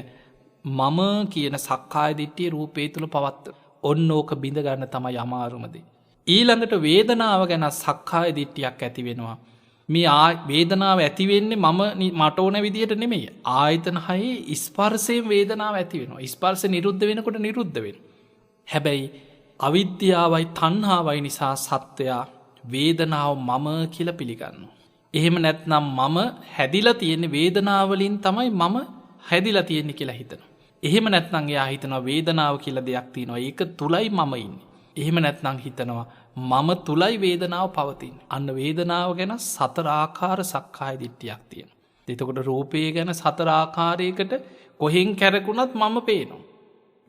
මම කියන සක්කාය දිට්ඨිය රූපේ තුල පවත්ත. ඔන්න ඕක බිඳ ගන්න තමයි අමාරුම දේ. ඊළඟට වේදනාව ගැන සක්කාය දිට්ඨියක් ඇති වෙනවා. මේ වේදනාව ඇති වෙන්නේ මට ඕන විදිහට නෙමෙයි. ආයතන හයේ ස්පර්ශයෙන් වේදනාව ඇති වෙනවා. ස්පර්ශ නිරුද්ධ වෙනකොට නිරුද්ධ වෙනවා. හැබැයි අවිද්‍යාවයි තණ්හාවයි නිසා සත්වයා වේදනාව මම කියලා පිළිගන්නවා. එහෙම නැත්නම් මම හැදිලා තියෙන වේදනාවලින් තමයි මම හැදිලා තියෙන්නේ කියලා හිතනවා. එහෙම නැත්නම් එයා හිතනවා වේදනාව කියලා දෙයක් තියෙනවා. ඒක තුලයි මම ඉන්නේ. එහෙම නැත්නම් හිතනවා මම තුලයි වේදනාව පවතින්නේ. අන්න වේදනාව ගැන සතර ආකාර සක්කාය දිට්ඨියක් තියෙනවා. එතකොට රූපය ගැන සතර ආකාරයකට කොහෙන් කැරකුණත් මම පේනවා.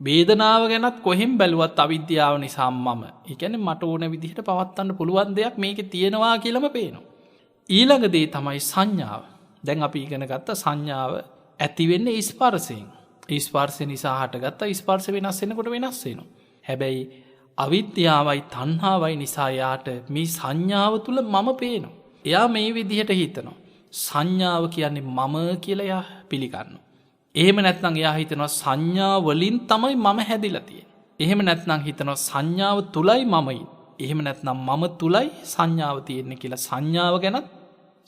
වේදනාව ගැනත් කොහෙන් බැලුවත් අවිද්‍යාව නිසා මම. ඒ කියන්නේ මට ඕන විදිහට පවත්වන්න පුළුවන් දෙයක් මේකේ තියෙනවා කියලාම පේනවා. ඊළඟ දේ තමයි සංඥාව. දැන් අපි ඉගෙන ගත්ත සංඥාව ඇති වෙන්නේ ස්පර්ශයෙන්. ස්පර්ශ නිසා හටගත්ත ස්පර්ශ වෙනස් වෙනකොට වෙනස් වෙනවා. හැබැයි අවිද්‍යාවයි තණ්හාවයි නිසා යාට මේ සංඥාව තුල මම පේනවා. එයා මේ විදිහට හිතනවා. සංඥාව කියන්නේ මම කියලා එයා පිළිගන්නවා. එහෙම නැත්නම් එයා හිතනවා සංඥා වලින් තමයි මම හැදිලා තියෙන්නේ. එහෙම නැත්නම් හිතනවා සංඥාව තුලයි මම ඉන්නේ. එහෙම නැත්නම් මම තුලයි සංඥාව තියෙන්නේ කියලා සංඥාව ගැන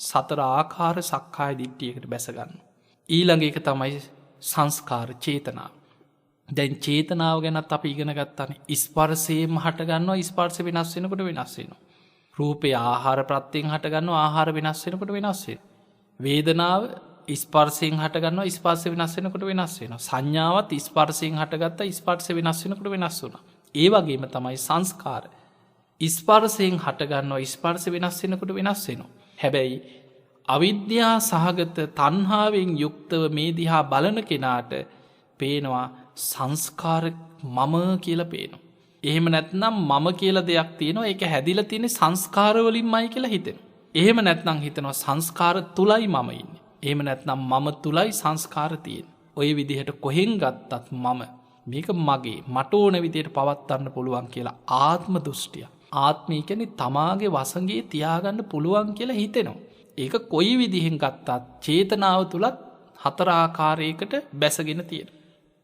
සතර ආකාර සක්කාය දිට්ඨියකට බැස ගන්නවා. ඊළඟ එක තමයි සංස්කාර චේතනාව. දැන් චේතනාව ගැනත් අපි ඉගෙන ගත්තානේ. ස්පර්ශයෙන් හට ගන්නවා, ස්පර්ශ වෙනස් වෙනකොට වෙනස් වෙනවා. රූපේ ආහාර ප්‍රත්‍යයෙන් හට ගන්නවා, ආහාර වෙනස් වෙනකොට වෙනස් වෙනවා. වේදනාව ස්පර්ශයෙන් හට ගන්නවා, ස්පර්ශ වෙනස් වෙනකොට වෙනස් වෙනවා. සංඥාවත් ස්පර්ශයෙන් හටගත්තා, ස්පර්ශ වෙනස් වෙනකොට වෙනස් වුණා. ඒ වගේම තමයි සංස්කාර. ස්පර්ශයෙන් හට ගන්නවා, ස්පර්ශ වෙනස් වෙනකොට වෙනස් වෙනවා. හැබැයි අවිද්‍යා සහගත තණ්හාවෙන් යුක්තව මේ දිහා බලන කෙනාට පේනවා සංස්කාර මම කියලා පේනවා. එහෙම නැත්නම් මම කියලා දෙයක් තියෙනවා. ඒක හැදිලා තියෙන්නේ සංස්කාර වලින්මයි කියලා හිතෙනවා. එහෙම නැත්නම් හිතනවා සංස්කාර තුලයි මම ඉන්නේ. එහෙම නැත්නම් මම තුලයි සංස්කාර තියෙන්නේ. ඔය විදිහට කොහෙන් ගත්තත් මම මේක මගේ මට ඕන විදිහට පවත්වන්න පුළුවන් කියලා ආත්ම දෘෂ්ටිය. ආත්මය කියන්නේ තමාගේ වසඟේ තියාගන්න පුළුවන් කියලා හිතෙනවා. ඒක කොයි විදිහෙන් ගත්තත් චේතනාව තුළත් 4 ආකාරයකට බැසගෙන තියෙන.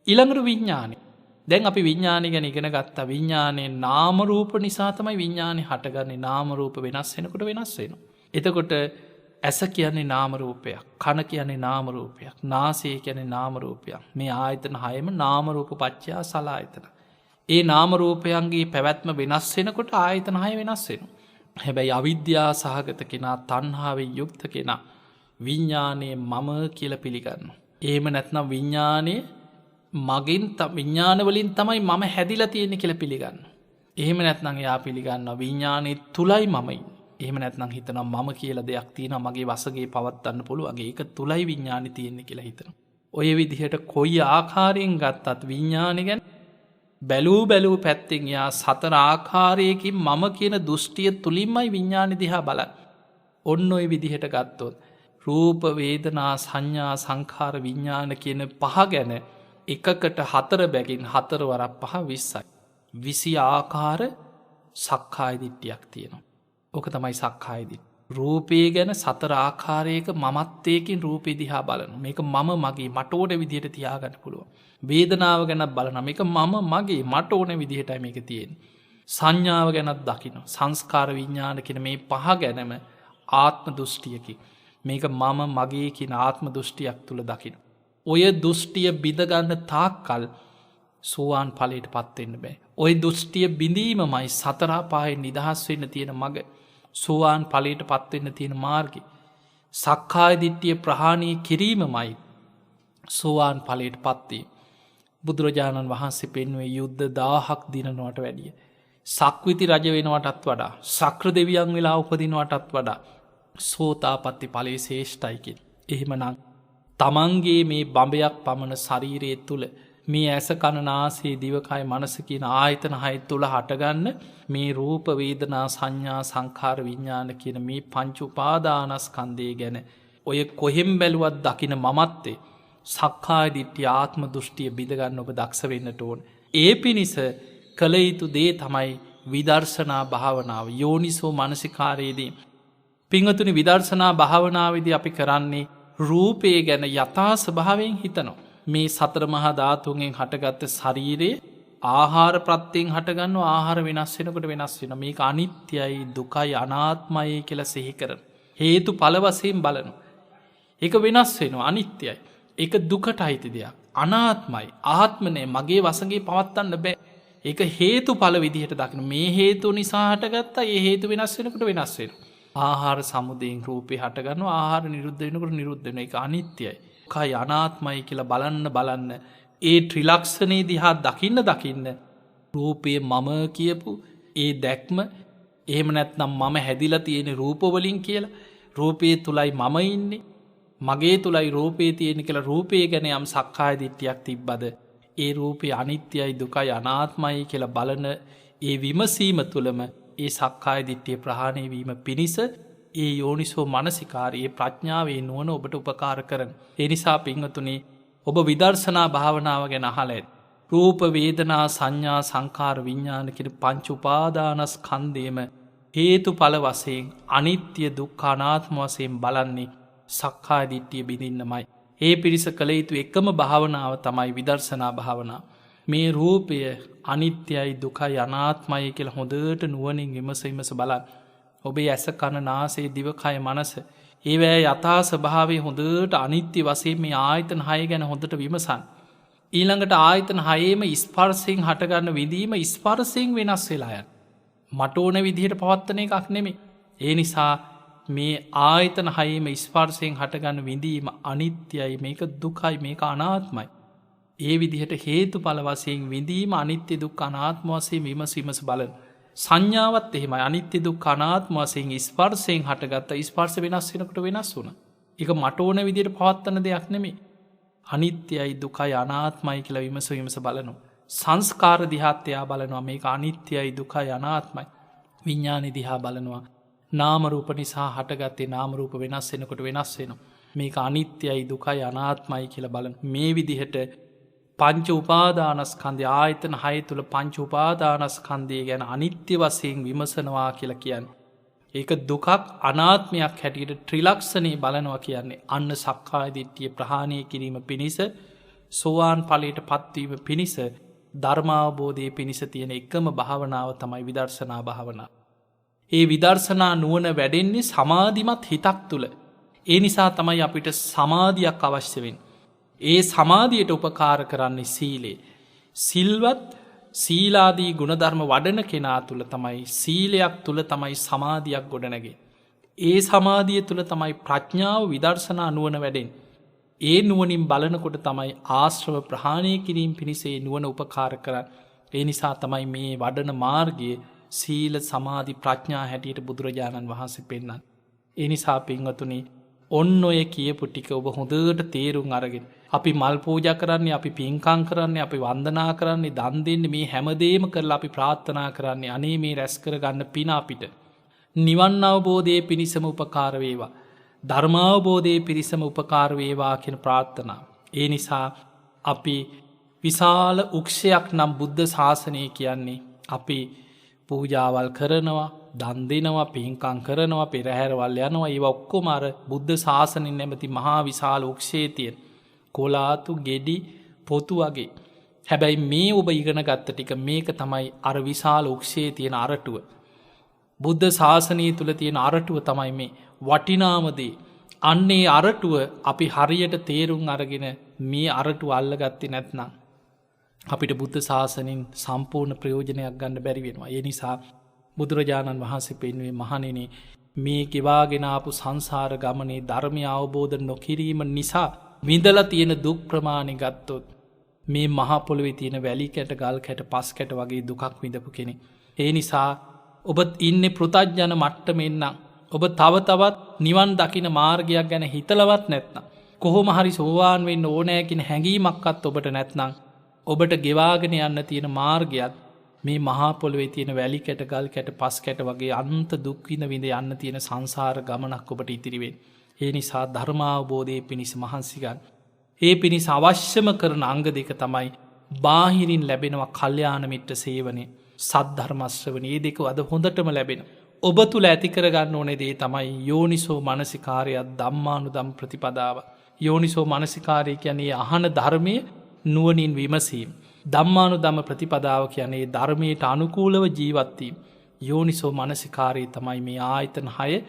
ඊළඟට විඥානය. දැන් අපි විඥානය ගැන ඉගෙන ගත්තා. විඥානයේ නාම රූප නිසා තමයි විඥානය හටගන්නේ. නාම රූප වෙනස් වෙනකොට වෙනස් වෙනවා. එතකොට ඇස කියන්නේ නාම රූපයක්, කන කියන්නේ නාම රූපයක්, නාසය කියන්නේ නාම රූපයක්. මේ ආයතන 6ම නාම රූප පත්‍යා සලආයතන. ඒ නාම රූපයන්ගේ පැවැත්ම වෙනස් වෙනකොට ආයතන 6 වෙනස් වෙනවා. හැබැයි අවිද්‍යා සහගත කෙනා, තණ්හාවෙන් යුක්ත කෙනා විඥානයේ මම කියලා පිළිගන්නවා. එහෙම නැත්නම් විඥානයේ මගෙන් විඥාන වලින් තමයි මම හැදිලා තියෙන්නේ කියලා පිළිගන්නවා. එහෙම නැත්නම් එයා පිළිගන්නවා විඥානයේ තුලයි මම ඉන්නේ. එහෙම නැත්නම් හිතනවා මම කියලා දෙයක් තියෙනවා, මගේ වසගේ පවත්වන්න පුළුවන්. ඒක තුලයි විඥානි තියෙන්නේ කියලා හිතනවා. ඔය විදිහට කොයි ආකාරයෙන් ගත්තත් විඥානි ගැන බැලූ පැත්තෙන් යා 4 ආකාරයකින් මම කියන දෘෂ්ටිය තුලින්මයි විඥානි දිහා බලන්නේ. ඔන්න ඔය විදිහට ගත්තොත් රූප, වේදනා, සංඥා, සංඛාර, විඥාන කියන 5 ගැන එකකට 4 බැගින් 4 වරක් 5 20යි. 20 ආකාර සක්කාය දිට්ඨියක් තියෙනවා. ඕක තමයි සක්කාය දිට්ඨිය. රූපේ ගැන 4 ආකාරයක මමත්වයකින් රූපේ දිහා බලනවා. මේක මම මගේ මට ඕන විදිහට තියාගන්න පුළුවන්. වේදනාව ගැනත් බලනවා. මේක මම මගේ මට ඕන විදිහටයි මේක තියෙන්නේ. සංඥාව ගැනත් දකින්න. සංස්කාර, විඥාන කියන මේ 5 ගැනම ආත්ම දෘෂ්ටියකින් මේක මම මගේ කියන ආත්ම දෘෂ්ටියක් තුල දකින්න. ඔය දෘෂ්ටිය බිඳගන්න තාක්කල් සෝවාන් ඵලයට පත් වෙන්න බෑ. ඔය දෘෂ්ටිය බිඳීමමයි 4 අපායෙන් නිදහස් වෙන්න තියෙන මඟ. සෝවාන් ඵලයට පත් වෙන්න තියෙන මාර්ගය. සක්කාය දිට්ඨිය ප්‍රහාණය කිරීමමයි සෝවාන් ඵලයට පත් වීම. බුදුරජාණන් වහන්සේ පෙන්වුවේ යුද්ධ 1000ක් දිනනවට වැඩිය සක්විති රජ වෙනවටත් වඩා, ශක්‍ර දෙවියන් වෙලා උපදිනවටත් වඩා සෝතාපට්ටි ඵලයේ ශ්‍රේෂ්ඨයි කියලා. එහෙමනම් තමන්ගේ මේ බඹයක් පමණ ශරීරයේ තුල මේ ඇස, කන, නාසය, දිවකය, මනස කියන ආයතන 6 තුල හටගන්න මේ රූප, වේදනා, සංඥා, සංඛාර, විඥාන කියන මේ පංච උපාදානස්කන්ධය ගැන ඔය කොහෙන් බැලුවත් දකින මමත්වේ සක්කාය දිට්ඨිය ආත්ම දෘෂ්ටිය බිඳ ගන්න ඔබ දක්ෂ වෙන්නට ඕන. ඒ පිණිස කළ යුතු දේ තමයි විදර්ශනා භාවනාව. යෝනිසෝ මනසිකාරයේදී පින්වතුනි විදර්ශනා භාවනාවේදී අපි කරන්නේ රූපේ ගැන යථා ස්වභාවයෙන් හිතනවා. මේ 4 මහා ධාතුන්ගෙන් හටගත්ත ශරීරයේ ආහාර ප්‍රත්‍යයෙන් හටගන්න ආහාර වෙනස් වෙනකොට වෙනස් වෙනවා. මේක අනිත්‍යයි, දුකයි, අනාත්මයි කියලා සිහි කරන. හේතුඵල වශයෙන් බලනවා. ඒක වෙනස් වෙනවා, අනිත්‍යයි. ඒක දුකට අයිති දෙයක්. අනාත්මයි, ආත්ම නෑ, මගේ වසඟේ පවත්වන්න බෑ. ඒක හේතුඵල විදිහට දකින්න. මේ හේතු නිසා හටගත්තා, ඒ හේතු වෙනස් වෙනකොට වෙනස් වෙනවා. ආහාර සමුදයෙන් රූපේ හටගන්නවා, ආහාර නිරුද්ධ වෙනකොට නිරුද්ධ වෙනවා. ඒක අනිත්‍යයි, කයි, අනාත්මයි කියලා බලන්න ඒ ත්‍රිලක්ෂණේ දිහා දකින්න රූපේ මම කියපු ඒ දැක්ම, එහෙම නැත්නම් මම හැදිලා තියෙන රූප වලින් කියලා, රූපේ තුලයි මම ඉන්නේ, මගේ තුලයි රූපේ තියෙන කියලා රූපේ ගැන යම් සක්කාය දිට්ඨියක් තිබ්බද ඒ රූපේ අනිත්‍යයි, දුකයි, අනාත්මයි කියලා බලන ඒ විමසීම තුලම ඒ සක්කාය දිට්ඨිය ප්‍රහාණය වීම පිණිස ඒ යෝනිසෝ මනසිකාරයේ ප්‍රඥාවේ නුවණ ඔබට උපකාර කරන. ඒ නිසා පින්වතුනි ඔබ විදර්ශනා භාවනාව ගැන අහලා ඇති. රූප, වේදනා, සංඥා, සංඛාර, විඥාන කියන පංච උපාදානස්කන්ධයම හේතුඵල වශයෙන් අනිත්‍ය, දුක්ඛ, අනාත්ම වශයෙන් බලන්නේ සක්කාය දිට්ඨිය බිඳින්නමයි. ඒ පිරිස කළ යුතු එකම භාවනාව තමයි විදර්ශනා භාවනාව. මේ රූපය අනිත්‍යයි, දුකයි, අනාත්මයි කියලා හොඳට නුවණින් විමස බලන්න. ඔබේ ඇස, කන, නාසය, දිවකය, මනස ඒවැ යථා ස්වභාවය හොඳට අනිත්‍ය වශයෙන් මේ ආයතන 6 ගැන හොඳට විමසන්න. ඊළඟට ආයතන 6ේම ස්පර්ශයෙන් හටගන්න විදීම ස්පර්ශයෙන් වෙනස් වෙලා යන. මට ඕන විදිහට පවත්තන එකක් නෙමෙයි. ඒ නිසා මේ ආයතන 6ේම ස්පර්ශයෙන් හටගන්න විඳීම අනිත්‍යයි, මේක දුකයි, මේක අනාත්මයි. ඒ විදිහට හේතුඵල වශයෙන් විඳීම අනිත්‍ය, දුක්ඛ, අනාත්ම වශයෙන් විමස බලන. සංඥාවත් එහෙමයි, අනිත්‍ය, දුක්ඛ, අනාත්ම වශයෙන් ස්පර්ශයෙන් හටගත්ත ස්පර්ශ වෙනස් වෙනකොට වෙනස් වුණා. ඒක මට ඕන විදිහට පවත්වන දෙයක් නෙමෙයි. අනිත්‍යයි, දුකයි, අනාත්මයි කියලා විමස බලනවා. සංස්කාර දිහාත් එයා බලනවා, මේක අනිත්‍යයි, දුකයි, අනාත්මයි. විඥානෙ දිහා බලනවා, නාම රූප නිසා හටගත්තේ නාම රූප වෙනස් වෙනකොට වෙනස් වෙනවා. මේක අනිත්‍යයි, දුකයි, අනාත්මයි කියලා බලන. මේ විදිහට පංච උපාදානස්කන්ධය ආයතන 6 තුල පංච උපාදානස්කන්ධය ගැන අනිත්‍ය වශයෙන් විමසනවා කියලා කියන්නේ. ඒක දුකක් අනාත්මයක් හැටියට ත්‍රිලක්ෂණේ බලනවා කියන්නේ අන්න සක්කාය දිට්ඨිය ප්‍රහාණය කිරීම පිණිස සෝවාන් ඵලයට පත්වීම පිණිස ධර්මාවබෝධයේ පිණිස තියෙන එකම භාවනාව තමයි විදර්ශනා භාවනාව. ඒ විදර්ශනා නුවණ වැඩෙන්නේ සමාධිමත් හිතක් තුල. ඒ නිසා තමයි අපිට සමාධියක් අවශ්‍ය වෙන්නේ. ඒ සමාධියට උපකාර කරන්නේ සීලය. සිල්වත් සීලාදී ගුණධර්ම වඩන කෙනා තුළ තමයි සීලයක් තුළ තමයි සමාධියක් ගොඩනැගෙන්නේ. ඒ සමාධිය තුළ තමයි ප්‍රඥාව විදර්ශනා නුවණ වැඩෙන්නේ. ඒ නුවණින් බලනකොට තමයි ආශ්‍රව ප්‍රහාණය කිරීම පිණිස ඒ නුවණ උපකාර කරන්නේ. ඒ නිසා තමයි මේ වඩන මාර්ගයේ සීල සමාධි ප්‍රඥා හැටියට බුදුරජාණන් වහන්සේ පෙන්නන්නේ. ඒ නිසා පින්වතුනි ඔන්න ඔය කියපු ටික ඔබ හොඳට තේරුම් අරගෙන අපි මල් පූජා කරන්නේ, අපි පින්කම් කරන්නේ, අපි වන්දනා කරන්නේ, දන් දෙන්නේ, මේ හැමදේම කරලා අපි ප්‍රාර්ථනා කරන්නේ අනේ මේ රැස් කරගන්න පින අපිට නිවන් අවබෝධයේ පිණිසම උපකාර වේවා, ධර්මාවබෝධයේ පිණිසම උපකාර වේවා කියන ප්‍රාර්ථනාව. ඒ නිසා අපි විශාල උක්ෂයක් නම් බුද්ධ ශාසනය කියන්නේ අපි පූජාවල් කරනවා, දන් දෙනවා, පින්කම් කරනවා, පෙරහැරවල් යනවා. ඒවා ඔක්කොම අර බුද්ධ ශාසනයෙන් නැමැති මහා විශාල උක්ෂයේ තියෙන කොලාතු ගෙඩි පොතු වගේ. හැබැයි මේ ඔබ ඉගෙන ගත්ත ටික මේක තමයි අර විශාල උක්ෂයේ තියෙන අරටුව. බුද්ධ ශාසනය තුල තියෙන අරටුව තමයි මේ වටිනාම දේ. අන්නේ අරටුව අපි හරියට තේරුම් අරගෙන මේ අරටුව අල්ලගත්තේ නැත්නම් අපිට බුද්ධ ශාසනයෙන් සම්පූර්ණ ප්‍රයෝජනයක් ගන්න බැරි වෙනවා. ඒ නිසා බුදුරජාණන් වහන්සේ පෙන්වුවේ මහණෙනි මේ ගෙවාගෙන ආපු සංසාර ගමනේ ධර්මය අවබෝධ නොකිරීම නිසා විඳලා තියෙන දුක් ප්‍රමාණය ගත්තොත් මේ මහ පොළොවේ තියෙන වැලි කැට, ගල් කැට, පස් කැට වගේ දුකක් විඳපු කෙනෙක්. ඒ නිසා ඔබ ඉන්නේ පෘථග්ජන මට්ටමෙන් නම් ඔබ තව තවත් නිවන් දකින මාර්ගයක් ගැන හිතලවත් නැත්නම් කොහොම හරි සෝවාන් වෙන්න ඕනෑ කියන හැඟීමක්වත් ඔබට නැත්නම් ඔබට ගෙවාගෙන යන්න තියෙන මාර්ගයත් මේ මහා පොළොවේ තියෙන වැලි කැට, ගල් කැට, පස් කැට වගේ අන්ත දුක් විඳ යන්න තියෙන සංසාර ගමනක් ඔබට ඉතිරි වෙන්නේ. ඒ නිසා ධර්මාවබෝධයේ පිණිස මහන්සි ගන්න. ඒ පිණිස අවශ්‍යම කරන අංග දෙක තමයි බාහිරින් ලැබෙනවා කල්යාණ මිත්‍ර සේවනය, සද්ධර්ම ශ්‍රවණය. මේ දෙක අද හොඳටම ලැබෙනවා. ඔබ තුල ඇති කරගන්න ඕනේ දේ තමයි යෝනිසෝ මනසිකාරය, ධම්මානුධම් ප්‍රතිපදාව. යෝනිසෝ මනසිකාරය කියන්නේ අහන ධර්මයේ නුවණින් විමසීම. ධම්මානුධම්ම ප්‍රතිපදාව කියන්නේ ධර්මයට අනුකූලව ජීවත් වීම. යෝනිසෝ මනසිකාරය තමයි මේ ආයතන 6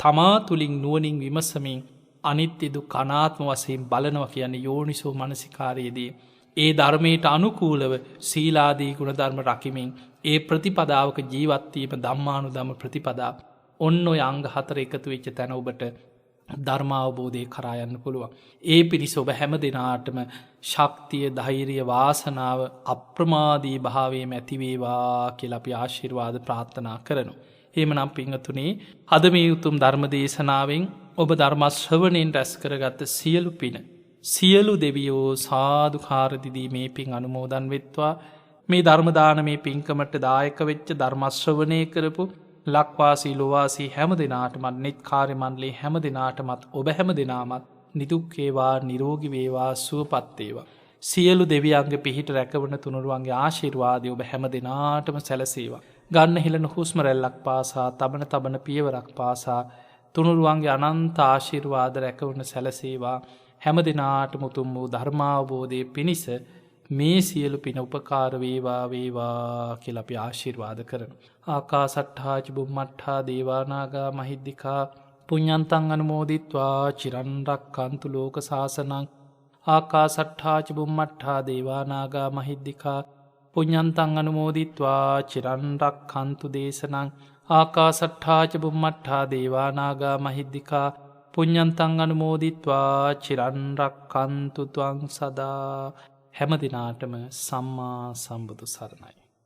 තමා තුලින් නුවණින් විමසමින් අනිත්‍ය දුක්ඛ අනාත්ම වශයෙන් බලනවා කියන්නේ යෝනිසෝ මනසිකාරයේදී. ඒ ධර්මයට අනුකූලව සීලාදී ගුණධර්ම රකිමින් ඒ ප්‍රතිපදාවක ජීවත් වීම ධම්මානුධම්ම ප්‍රතිපදාව. ඔන්න ඔය අංග 4 එකතු වෙච්ච තැන ඔබට ධර්මාවබෝධය කරා යන්න පුළුවන්. ඒ පිණිස ඔබ හැම දිනාටම ශක්තිය, ධෛර්යය, වාසනාව, අප්‍රමාදී භාවයේ ඇති වේවා කියලා අපි ආශිර්වාද ප්‍රාර්ථනා කරනවා. එහෙමනම් පින්වතුනි, අද මේ උතුම් ධර්ම දේශනාවෙන් ඔබ ධර්ම ශ්‍රවණයෙන් රැස් කරගත් සියලු පින සියලු දෙවියෝ සාදුකාර දිදී මේ පින් අනුමෝදන් වෙත්වා. මේ ධර්ම දානමේ පින්කමට දායක වෙච්ච ධර්ම ශ්‍රවණය කරපු ලක්වාසී ලෝවාසී හැම දිනාටමත්, නෙත් කාර්ය මණ්ඩලයේ හැම දිනාටමත්, ඔබ හැම දිනාමත් නිදුක් වේවා, නිරෝගී වේවා, සුවපත් වේවා. සියලු දෙවියන්ගේ පිහිට රැකවන තුනුරුවන්ගේ ආශිර්වාදය ඔබ හැම දිනාටම සැලසේවා. ගන්න හෙළන හුස්ම රැල්ලක් පාසා, තබන තබන පියවරක් පාසා තුනුරුවන්ගේ අනන්ත ආශිර්වාද රැකවන සැලසේවා. හැම දිනාටම උතුම් වූ ධර්මාවබෝධයේ පිණිස මේ සියලු පින උපකාර වේවා වේවා කියලා අපි ආශිර්වාද කරනවා. ආකාසට්ඨා ච බුම්මට්ඨා දේවා නාග මහිද්దికා පුඤ්ඤන්තං අනුමෝදිත්වා චිරන් රක්ඛන්තු ලෝක සාසනං. ආකාසට්ඨා ච බුම්මට්ඨා දේවා නාග මහිද්దికා පුඤ්ඤන්තං අනුමෝදිත්වා චිරන් රක්ඛන්තු දේශනං. ආකාසට්ඨා ච බුම්මට්ඨා දේවා නාග මහිද්దికා පුඤ්ඤන්තං අනුමෝදිත්වා චිරන් රක්ඛන්තු ත්වං සදා. හැම දිනාටම සම්මා සම්බුදු සරණයි.